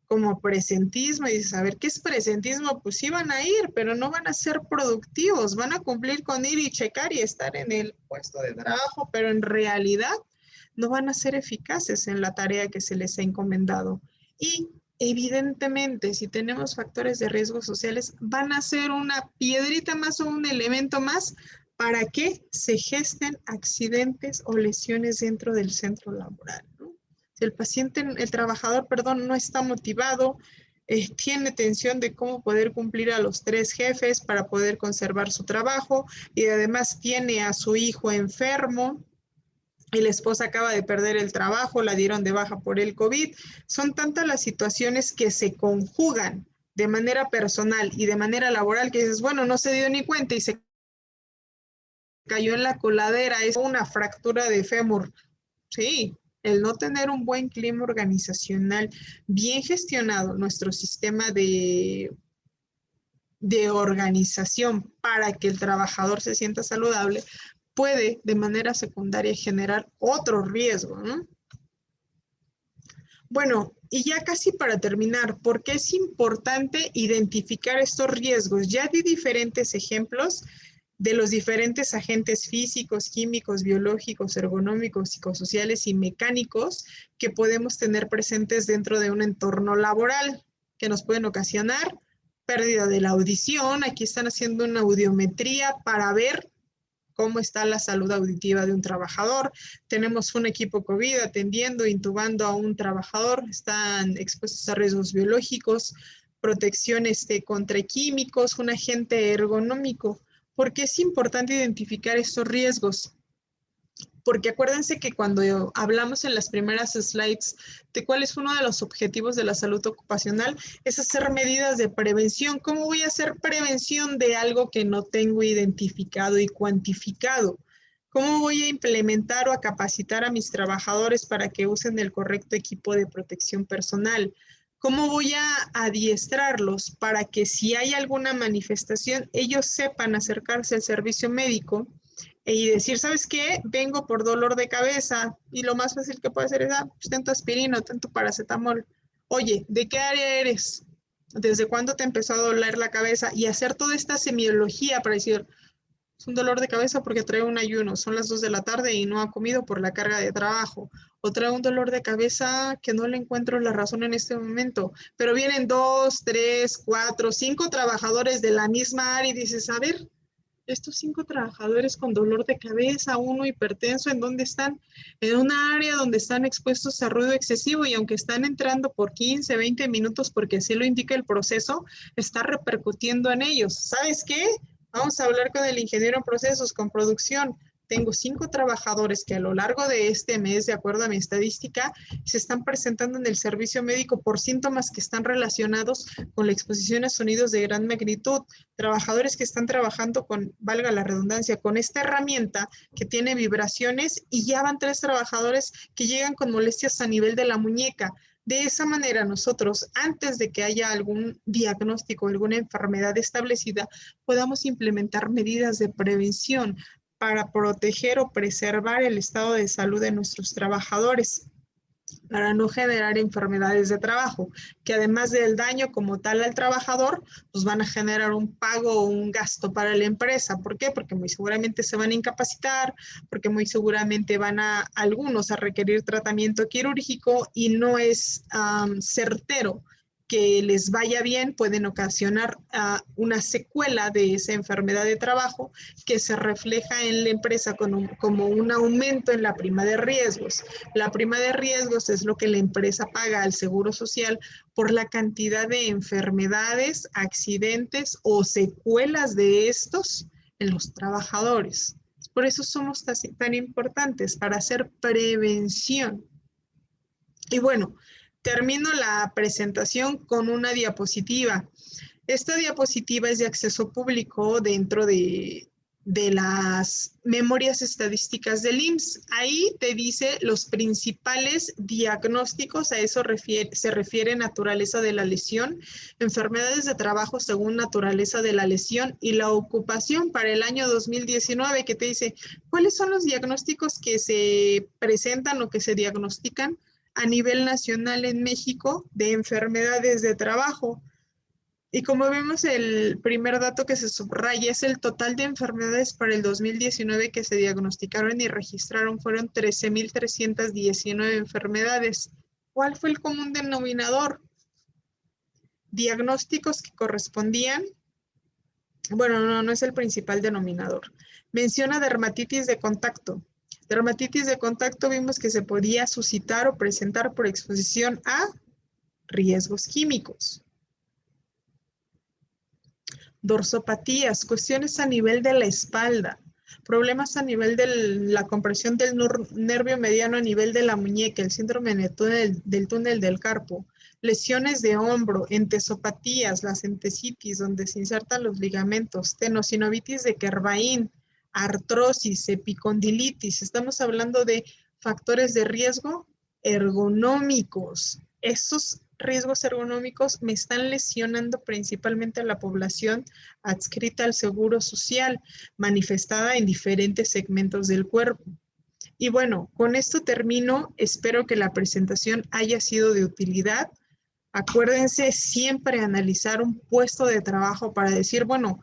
como presentismo, y dices, a ver, ¿qué es presentismo? Pues sí van a ir, pero no van a ser productivos, van a cumplir con ir y checar y estar en el puesto de trabajo, pero en realidad no van a ser eficaces en la tarea que se les ha encomendado. Y evidentemente, si tenemos factores de riesgos sociales, van a ser una piedrita más o un elemento más para que se gesten accidentes o lesiones dentro del centro laboral, ¿no? Si el trabajador, no está motivado, tiene tensión de cómo poder cumplir a los 3 jefes para poder conservar su trabajo y además tiene a su hijo enfermo y la esposa acaba de perder el trabajo, la dieron de baja por el COVID. Son tantas las situaciones que se conjugan de manera personal y de manera laboral que dices, bueno, no se dio ni cuenta y se cayó en la coladera, es una fractura de fémur. Sí, el no tener un buen clima organizacional, bien gestionado nuestro sistema de organización para que el trabajador se sienta saludable, puede de manera secundaria generar otro riesgo, ¿no? Bueno, y ya casi para terminar, ¿por qué es importante identificar estos riesgos? Ya di diferentes ejemplos de los diferentes agentes físicos, químicos, biológicos, ergonómicos, psicosociales y mecánicos que podemos tener presentes dentro de un entorno laboral que nos pueden ocasionar pérdida de la audición. Aquí están haciendo una audiometría para ver cómo está la salud auditiva de un trabajador. Tenemos un equipo COVID atendiendo, intubando a un trabajador, están expuestos a riesgos biológicos, protección contra químicos, un agente ergonómico. ¿Por qué es importante identificar estos riesgos? Porque acuérdense que cuando hablamos en las primeras slides de cuál es uno de los objetivos de la salud ocupacional, es hacer medidas de prevención. ¿Cómo voy a hacer prevención de algo que no tengo identificado y cuantificado? ¿Cómo voy a implementar o a capacitar a mis trabajadores para que usen el correcto equipo de protección personal? ¿Cómo voy a adiestrarlos para que si hay alguna manifestación, ellos sepan acercarse al servicio médico y decir, ¿sabes qué? Vengo por dolor de cabeza, y lo más fácil que puede hacer es, pues ten tu aspirina, ten tu paracetamol. Oye, ¿de qué área eres? ¿Desde cuándo te empezó a doler la cabeza? Y hacer toda esta semiología para decir, es un dolor de cabeza porque trae un ayuno, son las 2 de la tarde y no ha comido por la carga de trabajo. O trae un dolor de cabeza que no le encuentro la razón en este momento, pero vienen 2, 3, 4, 5 trabajadores de la misma área y dices, a ver, estos 5 trabajadores con dolor de cabeza, uno hipertenso, ¿en dónde están? En una área donde están expuestos a ruido excesivo, y aunque están entrando por 15, 20 minutos porque así lo indica el proceso, está repercutiendo en ellos. ¿Sabes qué? Vamos a hablar con el ingeniero en procesos, con producción. Tengo 5 trabajadores que a lo largo de este mes, de acuerdo a mi estadística, se están presentando en el servicio médico por síntomas que están relacionados con la exposición a sonidos de gran magnitud. Trabajadores que están trabajando con, valga la redundancia, con esta herramienta que tiene vibraciones, y ya van 3 trabajadores que llegan con molestias a nivel de la muñeca. De esa manera nosotros, antes de que haya algún diagnóstico, alguna enfermedad establecida, podamos implementar medidas de prevención para proteger o preservar el estado de salud de nuestros trabajadores, para no generar enfermedades de trabajo, que además del daño como tal al trabajador, pues van a generar un pago o un gasto para la empresa. ¿Por qué? Porque muy seguramente se van a incapacitar, porque muy seguramente van a algunos a requerir tratamiento quirúrgico y no es certero que les vaya bien, pueden ocasionar una secuela de esa enfermedad de trabajo que se refleja en la empresa como un aumento en la prima de riesgos. La prima de riesgos es lo que la empresa paga al Seguro Social por la cantidad de enfermedades, accidentes o secuelas de estos en los trabajadores. Por eso somos tan importantes, para hacer prevención. Y bueno, termino la presentación con una diapositiva. Esta diapositiva es de acceso público dentro de las memorias estadísticas del IMSS. Ahí te dice los principales diagnósticos, a eso se refiere naturaleza de la lesión, enfermedades de trabajo según naturaleza de la lesión, y la ocupación para el año 2019, que te dice cuáles son los diagnósticos que se presentan o que se diagnostican a nivel nacional en México de enfermedades de trabajo. Y como vemos, el primer dato que se subraya es el total de enfermedades para el 2019 que se diagnosticaron y registraron. Fueron 13,319 enfermedades. ¿Cuál fue el común denominador? Diagnósticos que correspondían, bueno, no es el principal denominador. Menciona dermatitis de contacto. Dermatitis de contacto vimos que se podía suscitar o presentar por exposición a riesgos químicos. Dorsopatías, cuestiones a nivel de la espalda, problemas a nivel de la compresión del nervio mediano a nivel de la muñeca, el síndrome del túnel del carpo, lesiones de hombro, entesopatías, las entesitis, donde se insertan los ligamentos, tenosinovitis de Kervain, artrosis, epicondilitis. Estamos hablando de factores de riesgo ergonómicos. Esos riesgos ergonómicos me están lesionando principalmente a la población adscrita al Seguro Social, manifestada en diferentes segmentos del cuerpo. Y bueno, con esto termino. Espero que la presentación haya sido de utilidad. Acuérdense siempre analizar un puesto de trabajo para decir, bueno,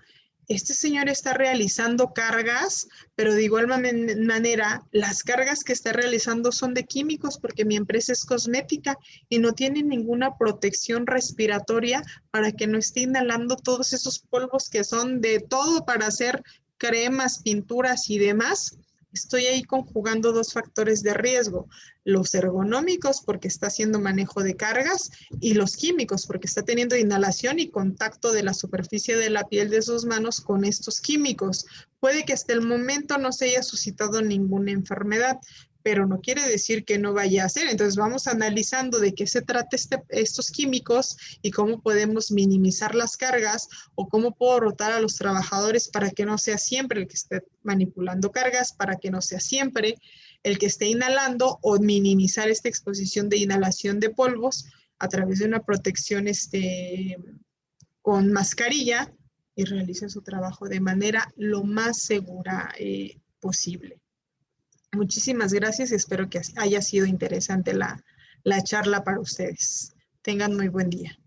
este señor está realizando cargas, pero de igual manera, las cargas que está realizando son de químicos porque mi empresa es cosmética y no tiene ninguna protección respiratoria para que no esté inhalando todos esos polvos que son de todo para hacer cremas, pinturas y demás. Estoy ahí conjugando dos factores de riesgo, los ergonómicos porque está haciendo manejo de cargas y los químicos porque está teniendo inhalación y contacto de la superficie de la piel de sus manos con estos químicos. Puede que hasta el momento no se haya suscitado ninguna enfermedad, pero no quiere decir que no vaya a ser. Entonces vamos analizando de qué se trata estos químicos y cómo podemos minimizar las cargas o cómo puedo rotar a los trabajadores para que no sea siempre el que esté manipulando cargas, para que no sea siempre el que esté inhalando o minimizar esta exposición de inhalación de polvos a través de una protección con mascarilla y realice su trabajo de manera lo más segura posible. Muchísimas gracias y espero que haya sido interesante la charla para ustedes. Tengan muy buen día.